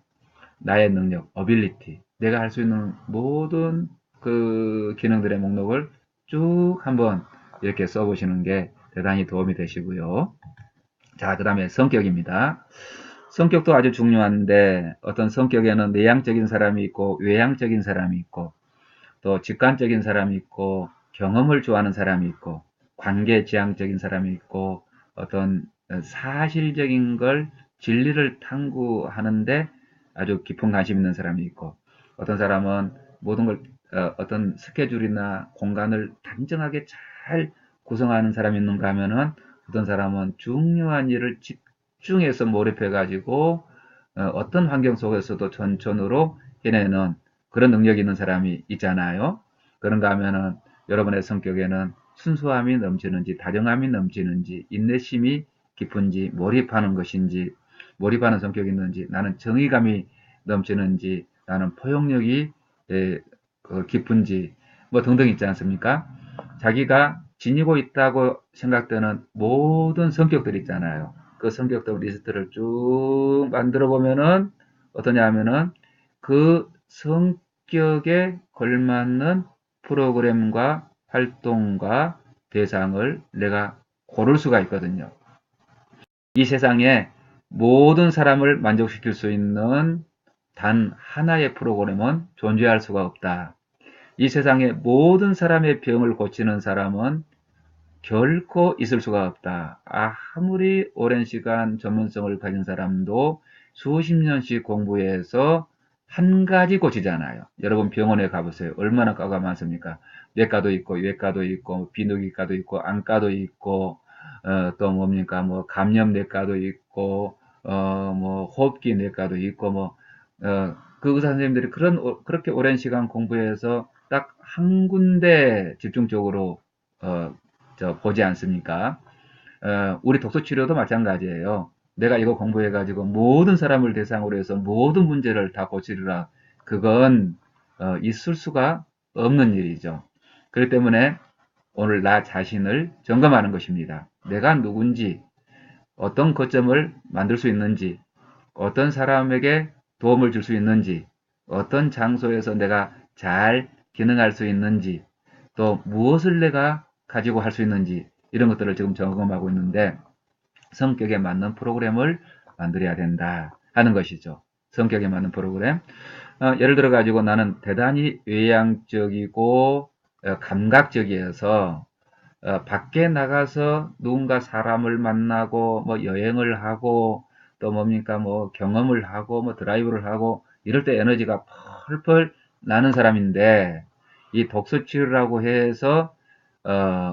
A: 나의 능력, ability, 내가 할 수 있는 모든 그 기능들의 목록을 쭉 한번 이렇게 써보시는 게 대단히 도움이 되시고요. 자, 그 다음에 성격입니다. 성격도 아주 중요한데 어떤 성격에는 내향적인 사람이 있고 외향적인 사람이 있고 또 직관적인 사람이 있고 경험을 좋아하는 사람이 있고 관계 지향적인 사람이 있고 어떤 사실적인 걸 진리를 탐구하는데 아주 깊은 관심 있는 사람이 있고 어떤 사람은 모든 걸 어떤 스케줄이나 공간을 단정하게 잘 구성하는 사람이 있는가 하면은 어떤 사람은 중요한 일을 집중해서 몰입해 가지고 어떤 환경 속에서도 전천후로 해내는 그런 능력이 있는 사람이 있잖아요. 그런가 하면은 여러분의 성격에는 순수함이 넘치는지 다정함이 넘치는지 인내심이 깊은지, 몰입하는 것인지, 몰입하는 성격이 있는지, 나는 정의감이 넘치는지, 나는 포용력이 깊은지, 뭐 등등 있지 않습니까? 자기가 지니고 있다고 생각되는 모든 성격들 있잖아요. 그 성격들 리스트를 쭉 만들어 보면은 어떠냐 하면은 그 성격에 걸맞는 프로그램과 활동과 대상을 내가 고를 수가 있거든요. 이 세상에 모든 사람을 만족시킬 수 있는 단 하나의 프로그램은 존재할 수가 없다. 이 세상의 모든 사람의 병을 고치는 사람은 결코 있을 수가 없다. 아무리 오랜 시간 전문성을 가진 사람도 수십 년씩 공부해서 한 가지 고치잖아요. 여러분 병원에 가보세요. 얼마나 과가 많습니까? 내과도 있고 외과도 있고 비뇨기과도 있고 안과도 있고 또 뭡니까 뭐 감염내과도 있고 뭐 호흡기 내과도 있고 그 의사 선생님들이 그렇게 오랜 시간 공부해서 딱 한 군데 집중적으로 보지 않습니까? 우리 독서 치료도 마찬가지예요. 내가 이거 공부해가지고 모든 사람을 대상으로 해서 모든 문제를 다 고치리라. 그건 있을 수가 없는 일이죠. 그렇기 때문에 오늘 나 자신을 점검하는 것입니다. 내가 누군지, 어떤 거점을 만들 수 있는지, 어떤 사람에게 도움을 줄 수 있는지, 어떤 장소에서 내가 잘 기능할 수 있는지, 또 무엇을 내가 가지고 할 수 있는지 이런 것들을 지금 점검하고 있는데 성격에 맞는 프로그램을 만들어야 된다 하는 것이죠. 성격에 맞는 프로그램. 예를 들어 가지고 나는 대단히 외향적이고 감각적이어서 밖에 나가서 누군가 사람을 만나고 뭐 여행을 하고 또 뭡니까 뭐 경험을 하고 뭐 드라이브를 하고 이럴 때 에너지가 펄펄 나는 사람인데 이 독서치료라고 해서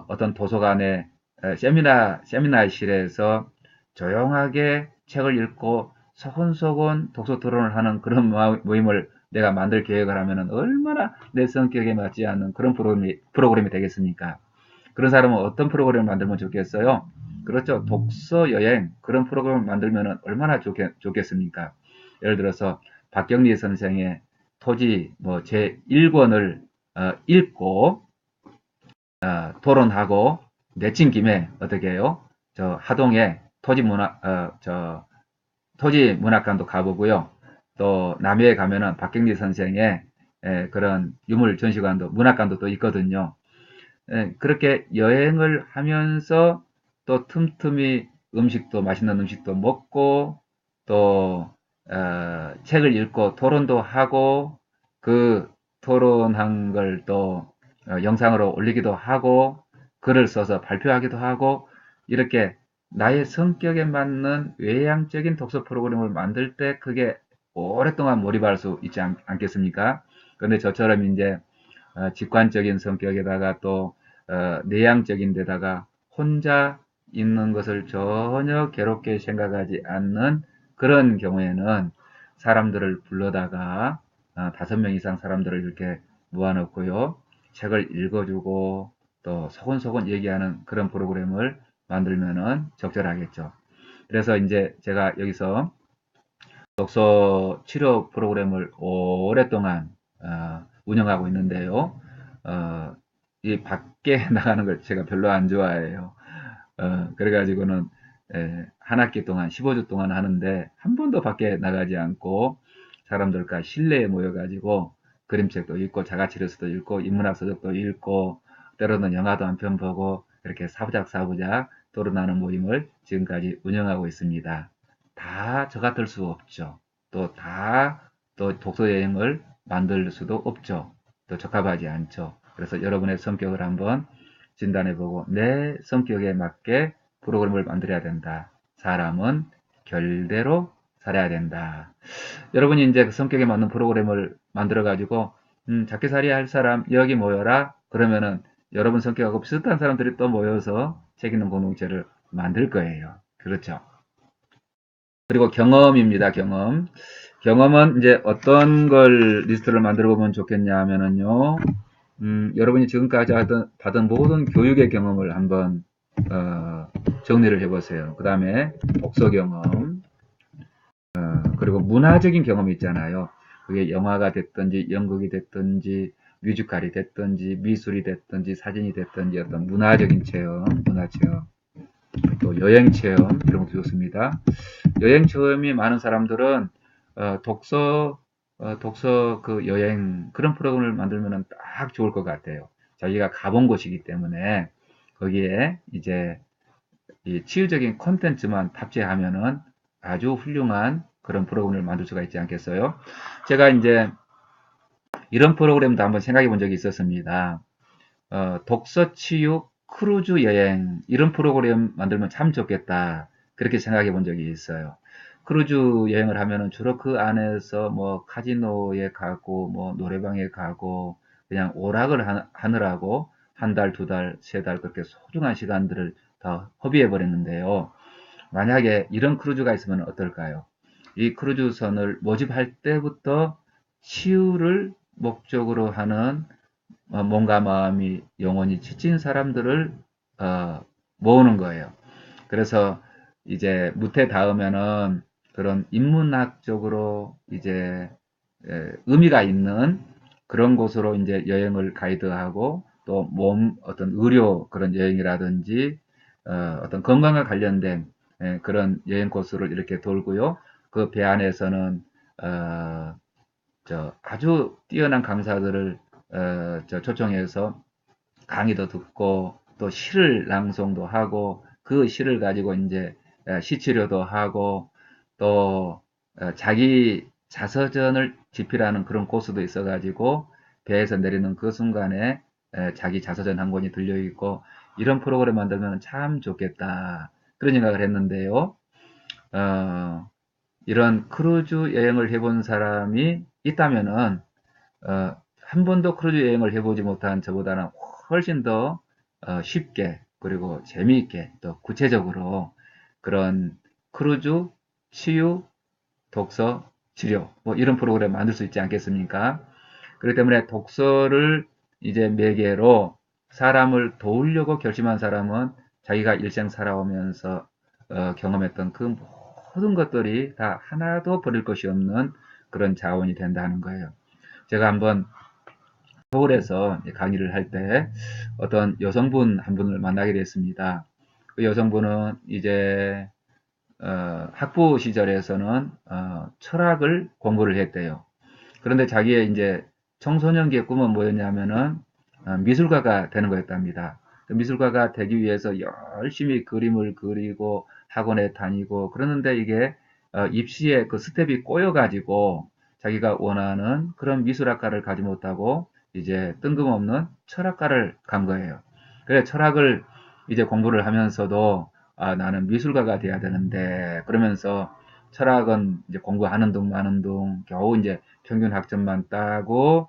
A: 어떤 도서관에 세미나실에서 조용하게 책을 읽고 소곤소곤 독서 토론을 하는 그런 모임을 내가 만들 계획을 하면은 얼마나 내 성격에 맞지 않는 그런 프로그램이 되겠습니까? 그런 사람은 어떤 프로그램을 만들면 좋겠어요? 그렇죠. 독서 여행 그런 프로그램을 만들면 얼마나 좋겠습니까? 예를 들어서 박경리 선생의 토지 제 1권을 읽고 토론하고 내친 김에 어떻게 해요? 저 하동에 토지 문학관도 가보고요. 또 남해에 가면은 박경리 선생의 그런 유물 전시관도 문학관도 또 있거든요. 그렇게 여행을 하면서 또 틈틈이 음식도 맛있는 음식도 먹고 또 책을 읽고 토론도 하고 그 토론한 걸 또 영상으로 올리기도 하고 글을 써서 발표하기도 하고 이렇게 나의 성격에 맞는 외향적인 독서 프로그램을 만들 때 그게 오랫동안 몰입할 수 있지 않겠습니까? 그런데 저처럼 이제 직관적인 성격에다가 또 내향적인 데다가 혼자 있는 것을 전혀 괴롭게 생각하지 않는 그런 경우에는 사람들을 불러다가 5명 이상 사람들을 이렇게 모아놓고요. 책을 읽어주고 또 소곤소곤 얘기하는 그런 프로그램을 만들면은 적절하겠죠. 그래서 이제 제가 여기서 독서 치료 프로그램을 오랫동안 운영하고 있는데요. 이 밖에 나가는 걸 제가 별로 안 좋아해요. 그래가지고는 한 학기 동안 15주 동안 하는데 한 번도 밖에 나가지 않고 사람들과 실내에 모여가지고 그림책도 읽고 자가치료서도 읽고 인문학 서적도 읽고 때로는 영화도 한 편 보고 이렇게 사부작 토론하는 모임을 지금까지 운영하고 있습니다. 다 저 같을 수 없죠. 또 독서 여행을 만들 수도 없죠. 또 적합하지 않죠. 그래서 여러분의 성격을 한번 진단해보고 내 성격에 맞게 프로그램을 만들어야 된다. 사람은 결대로 살아야 된다. 여러분이 이제 그 성격에 맞는 프로그램을 만들어가지고 작게살이 할 사람 여기 모여라. 그러면은 여러분 성격하고 비슷한 사람들이 또 모여서 책 읽는 공동체를 만들 거예요. 그렇죠. 그리고 경험입니다. 경험. 경험은 이제 어떤 걸 리스트를 만들어 보면 좋겠냐 하면은요. 여러분이 지금까지 받은 모든 교육의 경험을 한번 정리를 해보세요. 그 다음에 독서 경험, 그리고 문화적인 경험이 있잖아요. 그게 영화가 됐든지 연극이 됐든지 뮤지컬이 됐든지 미술이 됐든지 사진이 됐든지 어떤 문화적인 체험, 문화 체험, 또 여행 체험 이런 것도 좋습니다. 여행 체험이 많은 사람들은 독서 그 여행 그런 프로그램을 만들면 딱 좋을 것 같아요. 자기가 가본 곳이기 때문에 거기에 이제 이 치유적인 콘텐츠만 탑재하면은 아주 훌륭한 그런 프로그램을 만들 수가 있지 않겠어요? 제가 이제 이런 프로그램도 한번 생각해 본 적이 있었습니다. 독서 치유 크루즈 여행 이런 프로그램 만들면 참 좋겠다. 그렇게 생각해 본 적이 있어요. 크루즈 여행을 하면은 주로 그 안에서 뭐 카지노에 가고 뭐 노래방에 가고 그냥 오락을 하느라고 한 달, 두 달, 세 달 그렇게 소중한 시간들을 다 허비해 버렸는데요. 만약에 이런 크루즈가 있으면 어떨까요? 이 크루즈선을 모집할 때부터 치유를 목적으로 하는 몸과 마음이 영혼이 지친 사람들을 모으는 거예요. 그래서 이제 무태 닿으면은 그런 인문학적으로 이제 의미가 있는 그런 곳으로 이제 여행을 가이드하고 또 몸 어떤 의료 그런 여행이라든지 어떤 건강과 관련된 그런 여행 코스를 이렇게 돌고요. 그 배 안에서는 어, 아주 뛰어난 강사들을 초청해서 강의도 듣고 또 시를 낭송도 하고 그 시를 가지고 이제 시치료도 하고 또 자기 자서전을 집필하는 그런 코스도 있어가지고 배에서 내리는 그 순간에 자기 자서전 한 권이 들려 있고 이런 프로그램 만들면 참 좋겠다 그런 생각을 했는데요. 어, 이런 크루즈 여행을 해본 사람이 있다면은 한 번도 크루즈 여행을 해보지 못한 저보다는 훨씬 더 쉽게 그리고 재미있게 또 구체적으로 그런 크루즈, 치유, 독서, 치료 뭐 이런 프로그램 만들 수 있지 않겠습니까? 그렇기 때문에 독서를 이제 매개로 사람을 도우려고 결심한 사람은 자기가 일생 살아오면서 경험했던 그 모든 것들이 다 하나도 버릴 것이 없는 그런 자원이 된다는 거예요. 제가 한번 서울에서 강의를 할 때 어떤 여성분 한 분을 만나게 됐습니다. 그 여성분은 이제 학부 시절에서는 철학을 공부를 했대요. 그런데 자기의 이제 청소년기의 꿈은 뭐였냐면은 미술가가 되는 거였답니다. 미술가가 되기 위해서 열심히 그림을 그리고 학원에 다니고 그러는데 이게 입시에 그 스텝이 꼬여가지고 자기가 원하는 그런 미술학과를 가지 못하고 이제 뜬금없는 철학과를 간 거예요. 그래 철학을 이제 공부를 하면서도 나는 미술가가 돼야 되는데 그러면서 철학은 이제 공부하는 둥 마는 둥 겨우 이제 평균 학점만 따고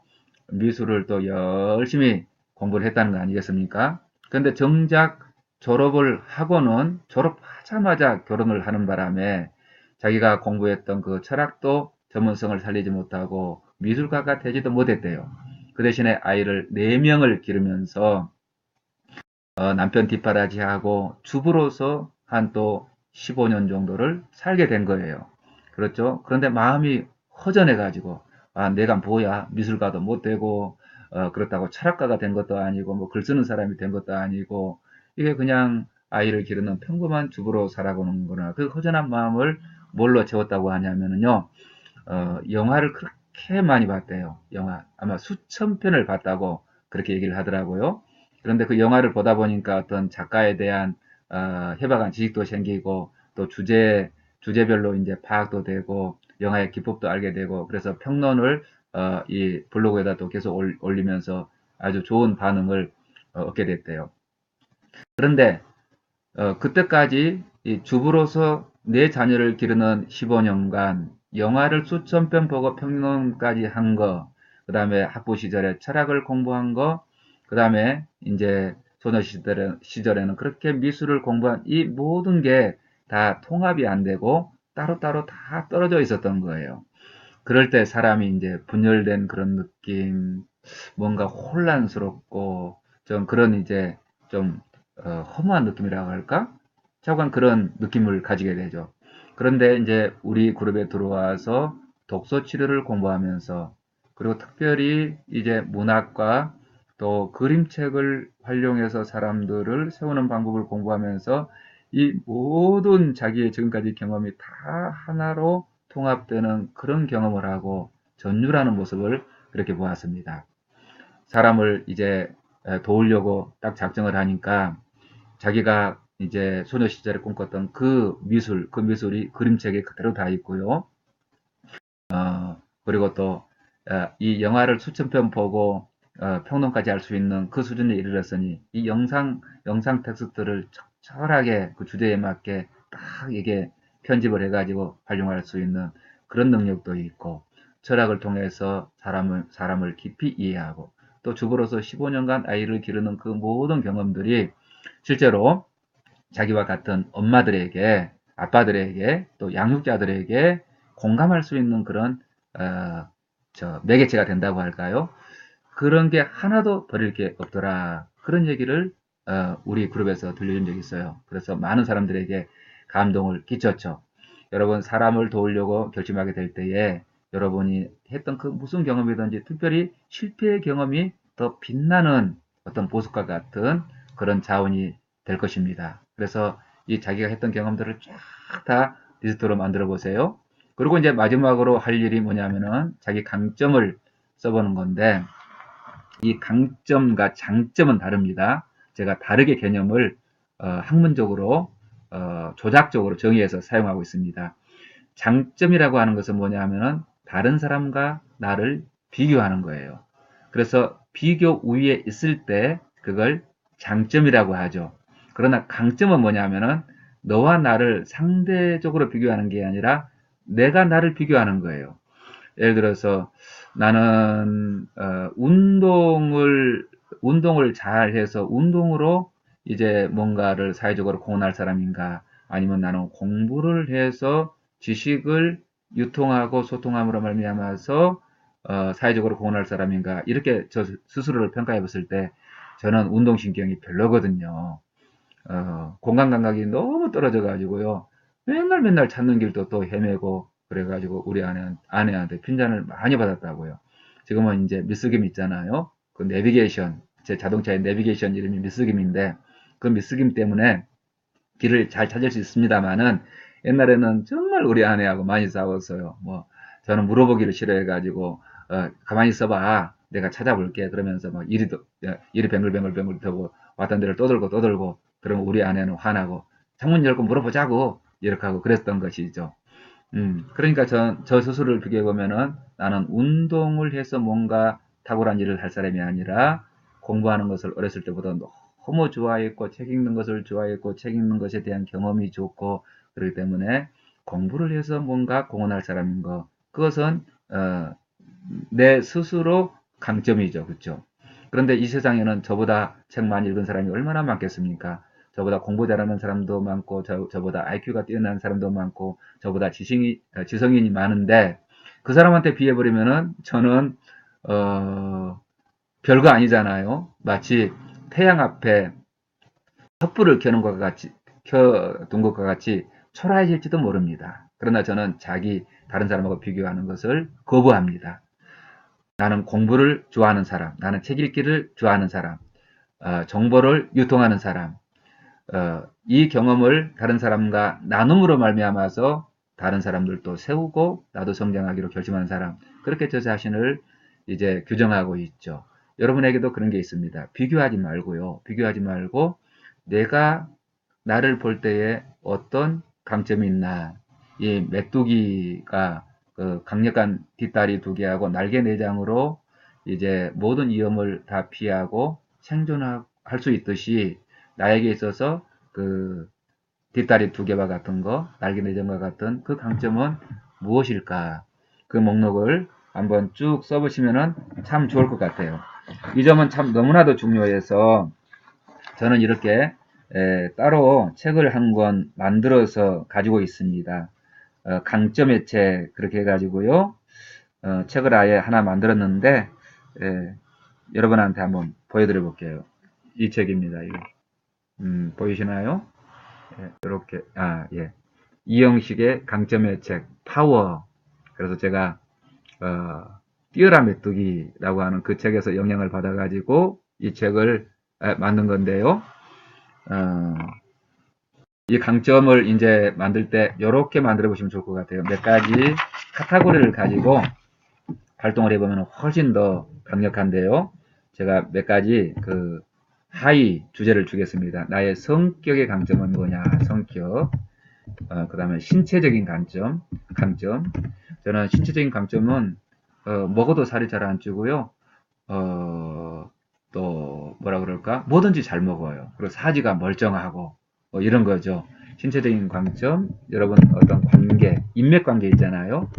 A: 미술을 또 열심히 공부를 했다는 거 아니겠습니까? 그런데 정작 졸업을 하고는 졸업하자마자 결혼을 하는 바람에 자기가 공부했던 그 철학도 전문성을 살리지 못하고 미술가가 되지도 못했대요. 그 대신에 아이를 4명을 기르면서 남편 뒷바라지하고 주부로서 한 또 15년 정도를 살게 된 거예요. 그렇죠? 그런데 마음이 허전해가지고, 내가 뭐야, 미술가도 못 되고, 그렇다고 철학가가 된 것도 아니고, 뭐 글 쓰는 사람이 된 것도 아니고, 이게 그냥 아이를 기르는 평범한 주부로 살아가는 거나, 그 허전한 마음을 뭘로 채웠다고 하냐면요, 영화를 그렇게 많이 봤대요. 영화. 아마 수천 편을 봤다고 그렇게 얘기를 하더라고요. 그런데 그 영화를 보다 보니까 어떤 작가에 대한 해박한 지식도 생기고 또 주제별로 이제 파악도 되고 영화의 기법도 알게 되고 그래서 평론을 이 블로그에다 또 계속 올리면서 아주 좋은 반응을 얻게 됐대요. 그런데 그때까지 이 주부로서 내 자녀를 기르는 15년간 영화를 수천 편 보고 평론까지 한 거, 그 다음에 학부 시절에 철학을 공부한 거, 그 다음에 이제 소녀 시절에는 그렇게 미술을 공부한 이 모든 게 다 통합이 안 되고 따로따로 다 떨어져 있었던 거예요. 그럴 때 사람이 이제 분열된 그런 느낌, 뭔가 혼란스럽고 좀 그런 이제 좀 허무한 느낌이라고 할까? 자꾸만 그런 느낌을 가지게 되죠. 그런데 이제 우리 그룹에 들어와서 독서 치료를 공부하면서 그리고 특별히 이제 문학과 또 그림책을 활용해서 사람들을 세우는 방법을 공부하면서 이 모든 자기의 지금까지 경험이 다 하나로 통합되는 그런 경험을 하고 전율하는 모습을 그렇게 보았습니다. 사람을 이제 도우려고 딱 작정을 하니까 자기가 이제 소녀 시절에 꿈꿨던 그 미술이 그림책에 그대로 다 있고요. 그리고 또, 이 영화를 수천 편 보고, 평론까지 할 수 있는 그 수준에 이르렀으니, 이 영상 텍스트를 적절하게 그 주제에 맞게 딱 이게 편집을 해가지고 활용할 수 있는 그런 능력도 있고, 철학을 통해서 사람을 깊이 이해하고, 또 주부로서 15년간 아이를 기르는 그 모든 경험들이 실제로 자기와 같은 엄마들에게, 아빠들에게, 또 양육자들에게 공감할 수 있는 그런, 어, 매개체가 된다고 할까요? 그런 게 하나도 버릴 게 없더라. 그런 얘기를, 우리 그룹에서 들려준 적이 있어요. 그래서 많은 사람들에게 감동을 끼쳤죠. 여러분, 사람을 도우려고 결심하게 될 때에 여러분이 했던 그 무슨 경험이든지 특별히 실패의 경험이 더 빛나는 어떤 보석과 같은 그런 자원이 될 것입니다. 그래서 이 자기가 했던 경험들을 쫙 다 리스트로 만들어 보세요. 그리고 이제 마지막으로 할 일이 뭐냐면은 자기 강점을 써보는 건데 이 강점과 장점은 다릅니다. 제가 다르게 개념을 학문적으로 조작적으로 정의해서 사용하고 있습니다. 장점이라고 하는 것은 뭐냐 하면은 다른 사람과 나를 비교하는 거예요. 그래서 비교 우위에 있을 때 그걸 장점이라고 하죠. 그러나 강점은 뭐냐 하면은 너와 나를 상대적으로 비교하는 게 아니라 내가 나를 비교하는 거예요. 예를 들어서 나는 운동을 잘 해서 운동으로 이제 뭔가를 사회적으로 공헌할 사람인가 아니면 나는 공부를 해서 지식을 유통하고 소통함으로 말미암아서 사회적으로 공헌할 사람인가 이렇게 저 스스로를 평가해 봤을 때 저는 운동신경이 별로거든요. 공간 감각이 너무 떨어져 가지고요. 맨날 찾는 길도 또 헤매고 그래가지고 우리 아내한테 핀잔을 많이 받았다고요. 지금은 이제 미스김 있잖아요. 그 내비게이션, 제 자동차의 내비게이션 이름이 미스김인데 그 미스김 때문에 길을 잘 찾을 수 있습니다만은 옛날에는 정말 우리 아내하고 많이 싸웠어요. 뭐 저는 물어보기를 싫어해가지고 가만히 있어봐 내가 찾아볼게 그러면서 막 이리 뱅글뱅글 더고 왔던 데를 떠들고 그러면 우리 아내는 화나고 창문 열고 물어보자고 이렇게 하고 그랬던 것이죠. 그러니까 저 스스로를 비교해 보면은 나는 운동을 해서 뭔가 탁월한 일을 할 사람이 아니라 공부하는 것을 어렸을 때보다 너무 좋아했고 책 읽는 것을 좋아했고 책 읽는 것에 대한 경험이 좋고 그렇기 때문에 공부를 해서 뭔가 공헌할 사람인 거 그것은 내 스스로 강점이죠. 그렇죠? 그런데 이 세상에는 저보다 책 많이 읽은 사람이 얼마나 많겠습니까? 저보다 공부 잘하는 사람도 많고 저보다 IQ가 뛰어난 사람도 많고 저보다 지성인이 많은데 그 사람한테 비해버리면은 저는 별거 아니잖아요. 마치 태양 앞에 촛불을 켜둔 것과 같이 초라해질지도 모릅니다. 그러나 저는 다른 사람하고 비교하는 것을 거부합니다. 나는 공부를 좋아하는 사람, 나는 책 읽기를 좋아하는 사람, 정보를 유통하는 사람, 이 경험을 다른 사람과 나눔으로 말미암아서 다른 사람들도 세우고 나도 성장하기로 결심한 사람, 그렇게 저 자신을 이제 규정하고 있죠. 여러분에게도 그런 게 있습니다. 비교하지 말고요. 비교하지 말고 내가 나를 볼 때에 어떤 강점이 있나. 이 메뚜기가 그 강력한 뒷다리 두 개하고 날개 내장으로 이제 모든 위험을 다 피하고 생존할 수 있듯이 나에게 있어서 그 뒷다리 두 개와 같은 거, 날개 내장과 같은 그 강점은 무엇일까? 그 목록을 한번 쭉 써보시면 참 좋을 것 같아요. 이 점은 참 너무나도 중요해서 저는 이렇게 따로 책을 한 권 만들어서 가지고 있습니다. 강점의 책 그렇게 해가지고요. 책을 아예 하나 만들었는데 여러분한테 한번 보여드려 볼게요. 이 책입니다. 이거. 보이시나요? 예, 이렇게, 예. 이영식의 강점의 책, 파워. 그래서 제가, 뛰어난 메뚜기라고 하는 그 책에서 영향을 받아가지고 이 책을 만든 건데요. 어, 이 강점을 이제 만들 때 이렇게 만들어 보시면 좋을 것 같아요. 몇 가지 카테고리를 가지고 활동을 해보면 훨씬 더 강력한데요. 제가 몇 가지 그 하위 주제를 주겠습니다. 나의 성격의 강점은 뭐냐? 성격. 그 다음에 신체적인 강점. 저는 신체적인 강점은 먹어도 살이 잘 안 찌고요. 또 뭐라 그럴까? 뭐든지 잘 먹어요. 그리고 사지가 멀쩡하고 뭐 이런 거죠. 신체적인 강점, 여러분 어떤 관계, 인맥 관계 있잖아요.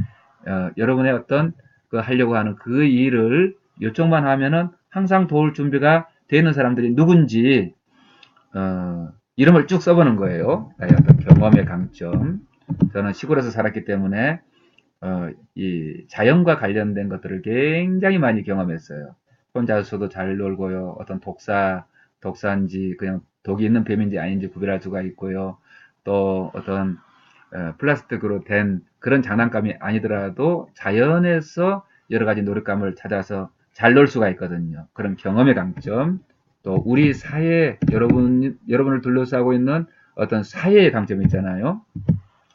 A: 여러분의 어떤 그 하려고 하는 그 일을 요청만 하면은 항상 도울 준비가 되는 사람들이 누군지 이름을 쭉 써보는 거예요. 나의 어떤 경험의 강점. 저는 시골에서 살았기 때문에 이 자연과 관련된 것들을 굉장히 많이 경험했어요. 혼자서도 잘 놀고요. 어떤 독사인지 그냥 독이 있는 뱀인지 아닌지 구별할 수가 있고요. 또 어떤 플라스틱으로 된 그런 장난감이 아니더라도 자연에서 여러 가지 놀잇감을 찾아서 잘 놀 수가 있거든요. 그런 경험의 강점. 또 우리 사회, 여러분을 둘러싸고 있는 어떤 사회의 강점이 있잖아요.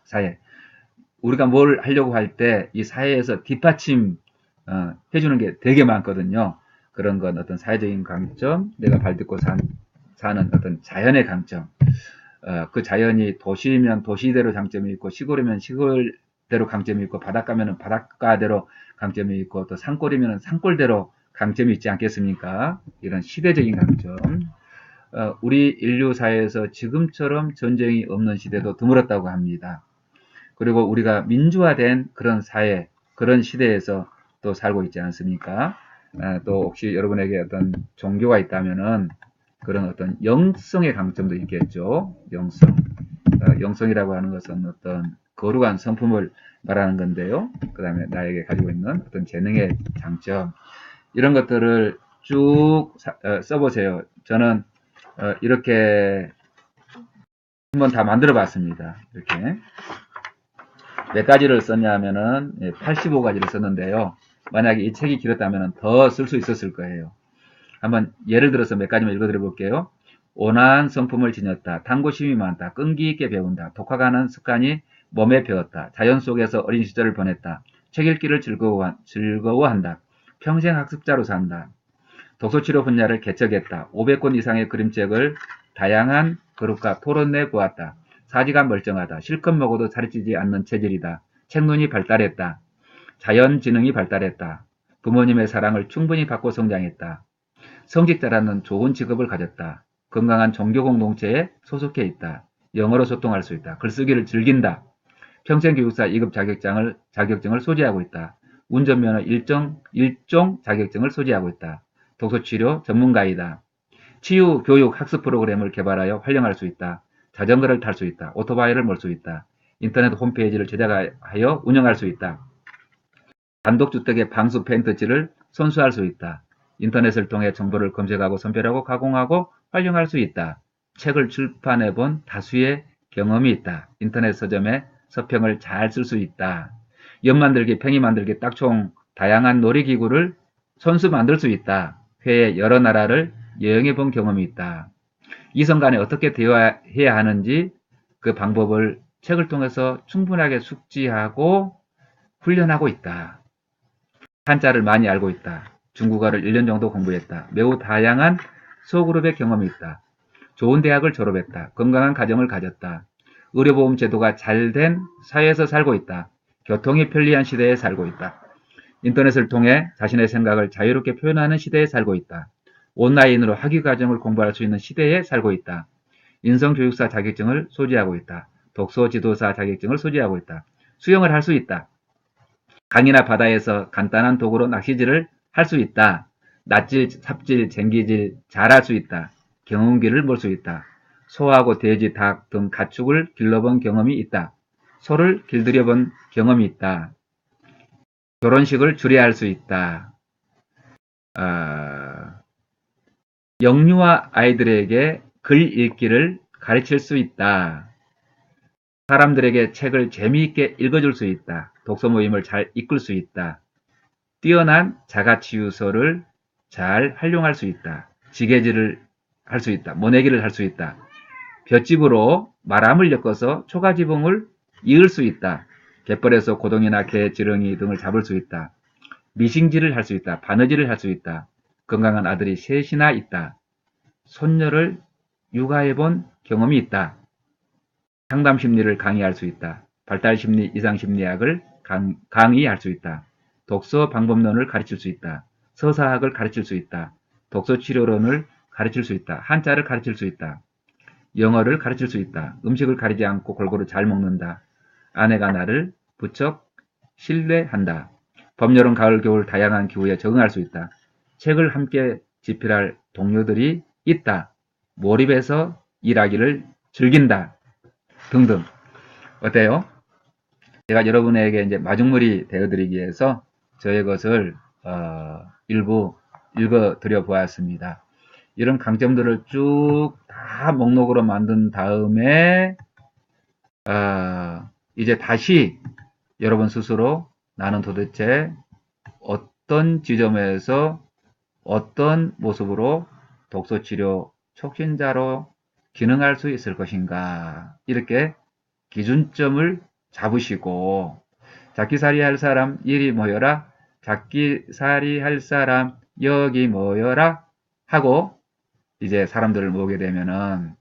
A: 사회. 우리가 뭘 하려고 할 때 이 사회에서 뒷받침 해주는 게 되게 많거든요. 그런 건 어떤 사회적인 강점, 내가 발딛고 사는 어떤 자연의 강점. 그 자연이 도시면 도시대로 장점이 있고 시골이면 시골대로 강점이 있고 바닷가면은 바닷가대로 강점이 있고 또 산골이면 산골대로 강점이 있지 않겠습니까? 이런 시대적인 강점. 우리 인류 사회에서 지금처럼 전쟁이 없는 시대도 드물었다고 합니다. 그리고 우리가 민주화된 그런 사회, 그런 시대에서 또 살고 있지 않습니까? 또 혹시 여러분에게 어떤 종교가 있다면은 그런 어떤 영성의 강점도 있겠죠. 영성. 영성이라고 하는 것은 어떤 거룩한 성품을 말하는 건데요. 그 다음에 나에게 가지고 있는 어떤 재능의 장점. 이런 것들을 쭉 써보세요. 저는 이렇게 한번 다 만들어 봤습니다. 이렇게. 몇 가지를 썼냐면은 85가지를 썼는데요. 만약에 이 책이 길었다면 더 쓸 수 있었을 거예요. 한번 예를 들어서 몇 가지만 읽어드려 볼게요. 온화한 성품을 지녔다. 탐구심이 많다. 끈기 있게 배운다. 독학하는 습관이 몸에 배었다. 자연 속에서 어린 시절을 보냈다. 책 읽기를 즐거워한다. 평생 학습자로 산다. 독서치료 분야를 개척했다. 500권 이상의 그림책을 다양한 그룹과 토론내 보았다. 사지가 멀쩡하다. 실컷 먹어도 살이 찌지 않는 체질이다. 책눈이 발달했다. 자연지능이 발달했다. 부모님의 사랑을 충분히 받고 성장했다. 성직 잘하는 좋은 직업을 가졌다. 건강한 종교 공동체에 소속해 있다. 영어로 소통할 수 있다. 글쓰기를 즐긴다. 평생교육사 2급 자격증을 소지하고 있다. 운전면허 일종 자격증을 소지하고 있다. 독서치료 전문가이다. 치유, 교육, 학습 프로그램을 개발하여 활용할 수 있다. 자전거를 탈 수 있다. 오토바이를 몰 수 있다. 인터넷 홈페이지를 제작하여 운영할 수 있다. 단독주택의 방수 페인트칠을 손수할 수 있다. 인터넷을 통해 정보를 검색하고 선별하고 가공하고 활용할 수 있다. 책을 출판해 본 다수의 경험이 있다. 인터넷 서점에 서평을 잘 쓸 수 있다. 연 만들기, 팽이 만들기, 딱총, 다양한 놀이기구를 손수 만들 수 있다. 회에 여러 나라를 여행해 본 경험이 있다. 이성 간에 어떻게 대화해야 하는지 그 방법을 책을 통해서 충분하게 숙지하고 훈련하고 있다. 한자를 많이 알고 있다. 중국어를 1년 정도 공부했다. 매우 다양한 소그룹의 경험이 있다. 좋은 대학을 졸업했다. 건강한 가정을 가졌다. 의료보험 제도가 잘 된 사회에서 살고 있다. 교통이 편리한 시대에 살고 있다. 인터넷을 통해 자신의 생각을 자유롭게 표현하는 시대에 살고 있다. 온라인으로 학위과정을 공부할 수 있는 시대에 살고 있다. 인성교육사 자격증을 소지하고 있다. 독서지도사 자격증을 소지하고 있다. 수영을 할 수 있다. 강이나 바다에서 간단한 도구로 낚시질을 할 수 있다. 낫질, 삽질, 쟁기질 잘할 수 있다. 경운기를 몰 수 있다. 소하고 돼지, 닭 등 가축을 길러본 경험이 있다. 소를 길들여본 경험이 있다. 결혼식을 주례할 수 있다. 영유아 아이들에게 글 읽기를 가르칠 수 있다. 사람들에게 책을 재미있게 읽어줄 수 있다. 독서 모임을 잘 이끌 수 있다. 뛰어난 자가치유서를 잘 활용할 수 있다. 지게질을 할 수 있다. 모내기를 할 수 있다. 볏짚으로 말암을 엮어서 초가지붕을 이을 수 있다. 갯벌에서 고동이나 개, 지렁이 등을 잡을 수 있다. 미싱질을 할 수 있다. 바느질을 할 수 있다. 건강한 아들이 셋이나 있다. 손녀를 육아해본 경험이 있다. 상담심리를 강의할 수 있다. 발달심리, 이상심리학을 강의할 수 있다. 독서 방법론을 가르칠 수 있다. 서사학을 가르칠 수 있다. 독서치료론을 가르칠 수 있다. 한자를 가르칠 수 있다. 영어를 가르칠 수 있다. 음식을 가리지 않고 골고루 잘 먹는다. 아내가 나를 부쩍 신뢰한다. 봄, 여름, 가을, 겨울 다양한 기후에 적응할 수 있다. 책을 함께 집필할 동료들이 있다. 몰입해서 일하기를 즐긴다. 등등. 어때요? 제가 여러분에게 이제 마중물이 되어드리기 위해서 저의 것을 일부 읽어드려 보았습니다. 이런 강점들을 쭉 다 목록으로 만든 다음에 이제 다시 여러분 스스로 나는 도대체 어떤 지점에서 어떤 모습으로 독서치료 촉진자로 기능할 수 있을 것인가, 이렇게 기준점을 잡으시고, 잡기살이 할 사람 이리 모여라, 잡기살이 할 사람 여기 모여라 하고 이제 사람들을 모으게 되면은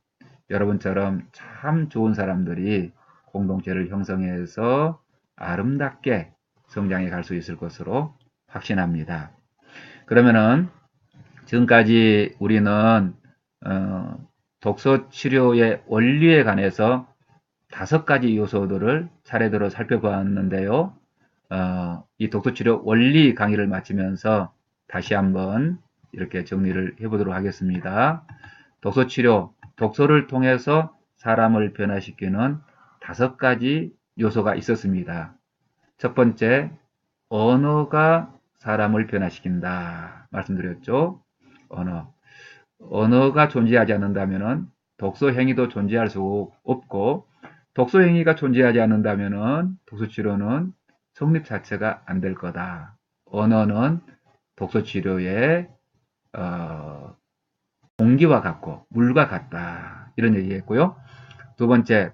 A: 여러분처럼 참 좋은 사람들이 공동체를 형성해서 아름답게 성장해 갈 수 있을 것으로 확신합니다. 그러면은 지금까지 우리는 독서 치료의 원리에 관해서 5가지 요소들을 차례대로 살펴보았는데요. 이 독서 치료 원리 강의를 마치면서 다시 한번 이렇게 정리를 해보도록 하겠습니다. 독서 치료, 독서를 통해서 사람을 변화시키는 5가지 요소가 있었습니다. 첫 번째, 언어가 사람을 변화시킨다 말씀드렸죠. 언어가 존재하지 않는다면 독서 행위도 존재할 수 없고, 독서 행위가 존재하지 않는다면 독서 치료는 성립 자체가 안 될 거다. 언어는 독서 치료의 공기와 같고 물과 같다, 이런 얘기했고요. 두 번째,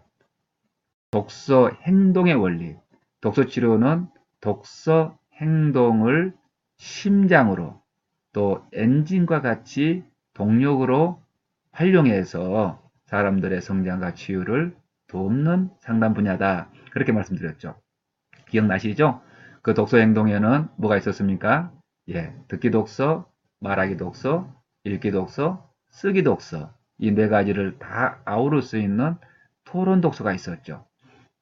A: 독서 행동의 원리. 독서 치료는 독서 행동을 심장으로 또 엔진과 같이 동력으로 활용해서 사람들의 성장과 치유를 돕는 상담 분야다, 그렇게 말씀드렸죠. 기억나시죠? 그 독서 행동에는 뭐가 있었습니까? 예, 듣기 독서, 말하기 독서, 읽기 독서, 쓰기 독서, 이 4가지를 다 아우를 수 있는 토론 독서가 있었죠.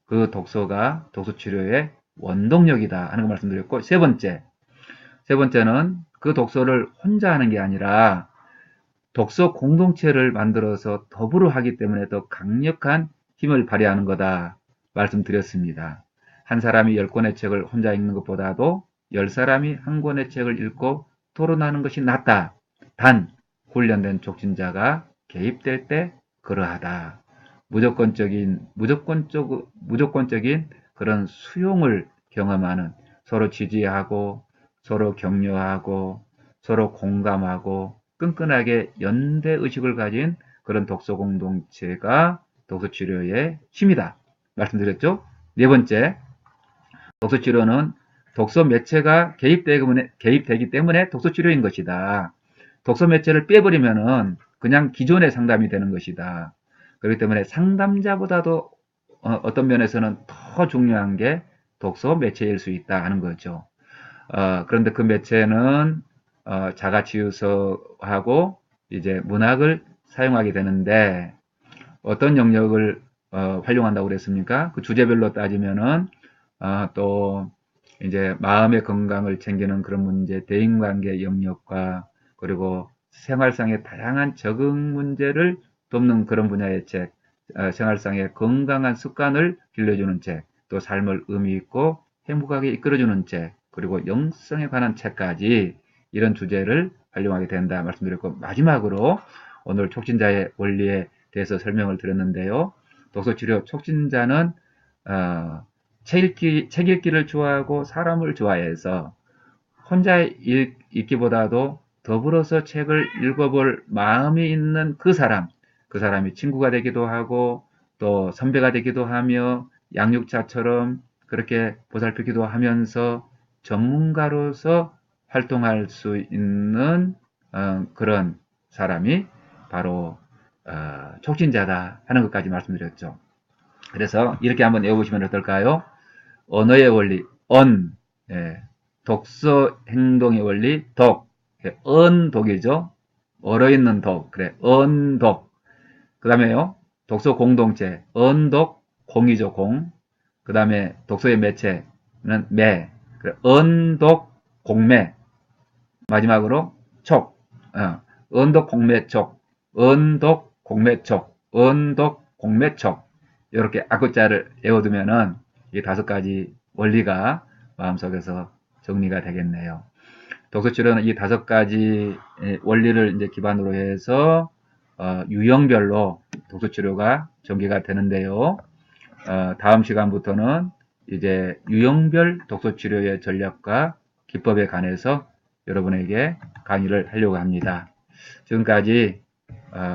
A: 그 독서가 독서 치료의 원동력이다 하는 걸 말씀드렸고, 세 번째는 그 독서를 혼자 하는 게 아니라 독서 공동체를 만들어서 더불어 하기 때문에 더 강력한 힘을 발휘하는 거다 말씀드렸습니다. 한 사람이 10권의 책을 혼자 읽는 것보다도 10사람이 한 권의 책을 읽고 토론하는 것이 낫다. 단, 훈련된 촉진자가 개입될 때 그러하다. 무조건적인 그런 수용을 경험하는, 서로 지지하고 서로 격려하고 서로 공감하고 끈끈하게 연대의식을 가진 그런 독서 공동체가 독서 치료의 힘이다 말씀드렸죠. 네 번째, 독서 치료는 독서 매체가 개입되기 때문에 독서 치료인 것이다. 독서 매체를 빼버리면은 그냥 기존의 상담이 되는 것이다. 그렇기 때문에 상담자보다도 어떤 면에서는 더 중요한 게 독서 매체일 수 있다 하는 거죠. 그런데 그 매체는 자가치유서하고 이제 문학을 사용하게 되는데, 어떤 영역을 활용한다고 그랬습니까? 그 주제별로 따지면은 또 이제 마음의 건강을 챙기는 그런 문제, 대인관계 영역과 그리고 생활상의 다양한 적응 문제를 돕는 그런 분야의 책, 생활상의 건강한 습관을 길러주는 책, 또 삶을 의미 있고 행복하게 이끌어주는 책, 그리고 영성에 관한 책까지 이런 주제를 활용하게 된다 말씀드렸고, 마지막으로 오늘 촉진자의 원리에 대해서 설명을 드렸는데요. 독서치료 촉진자는 책 읽기를 좋아하고 사람을 좋아해서 혼자 읽기보다도 더불어서 책을 읽어볼 마음이 있는 그 사람이 친구가 되기도 하고 또 선배가 되기도 하며 양육자처럼 그렇게 보살피기도 하면서 전문가로서 활동할 수 있는 그런 사람이 바로 촉진자다 하는 것까지 말씀드렸죠. 그래서 이렇게 한번 외워보시면 어떨까요? 언어의 원리, 예, 독서 행동의 원리, 언독이죠. 얼어있는 독, 그래, 언독. 그 다음에요, 독서 공동체, 언독, 공이죠, 공. 그 다음에 독서의 매체는 매, 그래, 언독, 공매. 마지막으로 촉, 언독, 공매촉, 언독, 공매촉, 언독, 공매촉. 이렇게 앞글자를 외워두면은 이 5가지 원리가 마음속에서 정리가 되겠네요. 독서치료는 이 5가지 원리를 이제 기반으로 해서 유형별로 독서치료가 전개가 되는데요. 다음 시간부터는 이제 유형별 독서치료의 전략과 기법에 관해서 여러분에게 강의를 하려고 합니다. 지금까지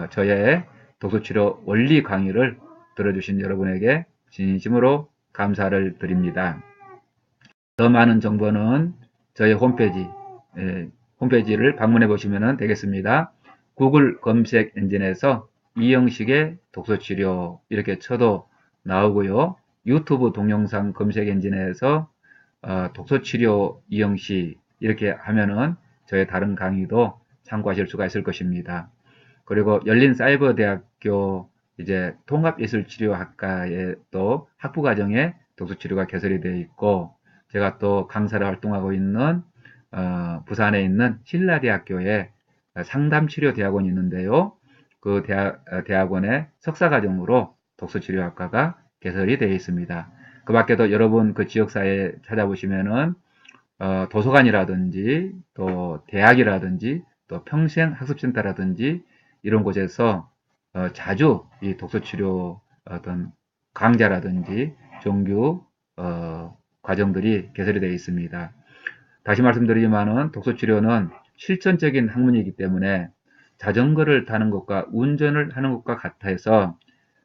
A: 저의 독서치료 원리 강의를 들어주신 여러분에게 진심으로 감사를 드립니다. 더 많은 정보는 저의 홈페이지를 방문해 보시면 되겠습니다. 구글 검색 엔진에서 이영식의 독서치료 이렇게 쳐도 나오고요. 유튜브 동영상 검색 엔진에서 독서치료 이영식 이렇게 하면은 저의 다른 강의도 참고하실 수가 있을 것입니다. 그리고 열린사이버대학교 이제 통합예술치료학과에 또 학부과정에 독서치료가 개설이 되어 있고 제가 또 강사를 활동하고 있는 부산에 있는 신라대학교에 상담치료대학원이 있는데요. 그 대학원의 석사과정으로 독서치료학과가 개설이 되어 있습니다. 그 밖에도 여러분 그 지역사회에 찾아보시면은 도서관이라든지 또 대학이라든지 또 평생학습센터라든지 이런 곳에서 자주 이 독서치료 어떤 강좌라든지 정규 과정들이 개설이 되어 있습니다. 다시 말씀드리지만은 독서치료는 실천적인 학문이기 때문에 자전거를 타는 것과 운전을 하는 것과 같아서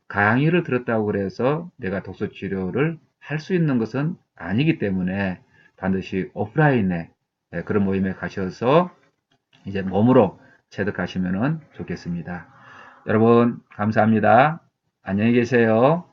A: 강의를 들었다고 그래서 내가 독서치료를 할 수 있는 것은 아니기 때문에 반드시 오프라인에 그런 모임에 가셔서 이제 몸으로 체득하시면 좋겠습니다. 여러분 감사합니다. 안녕히 계세요.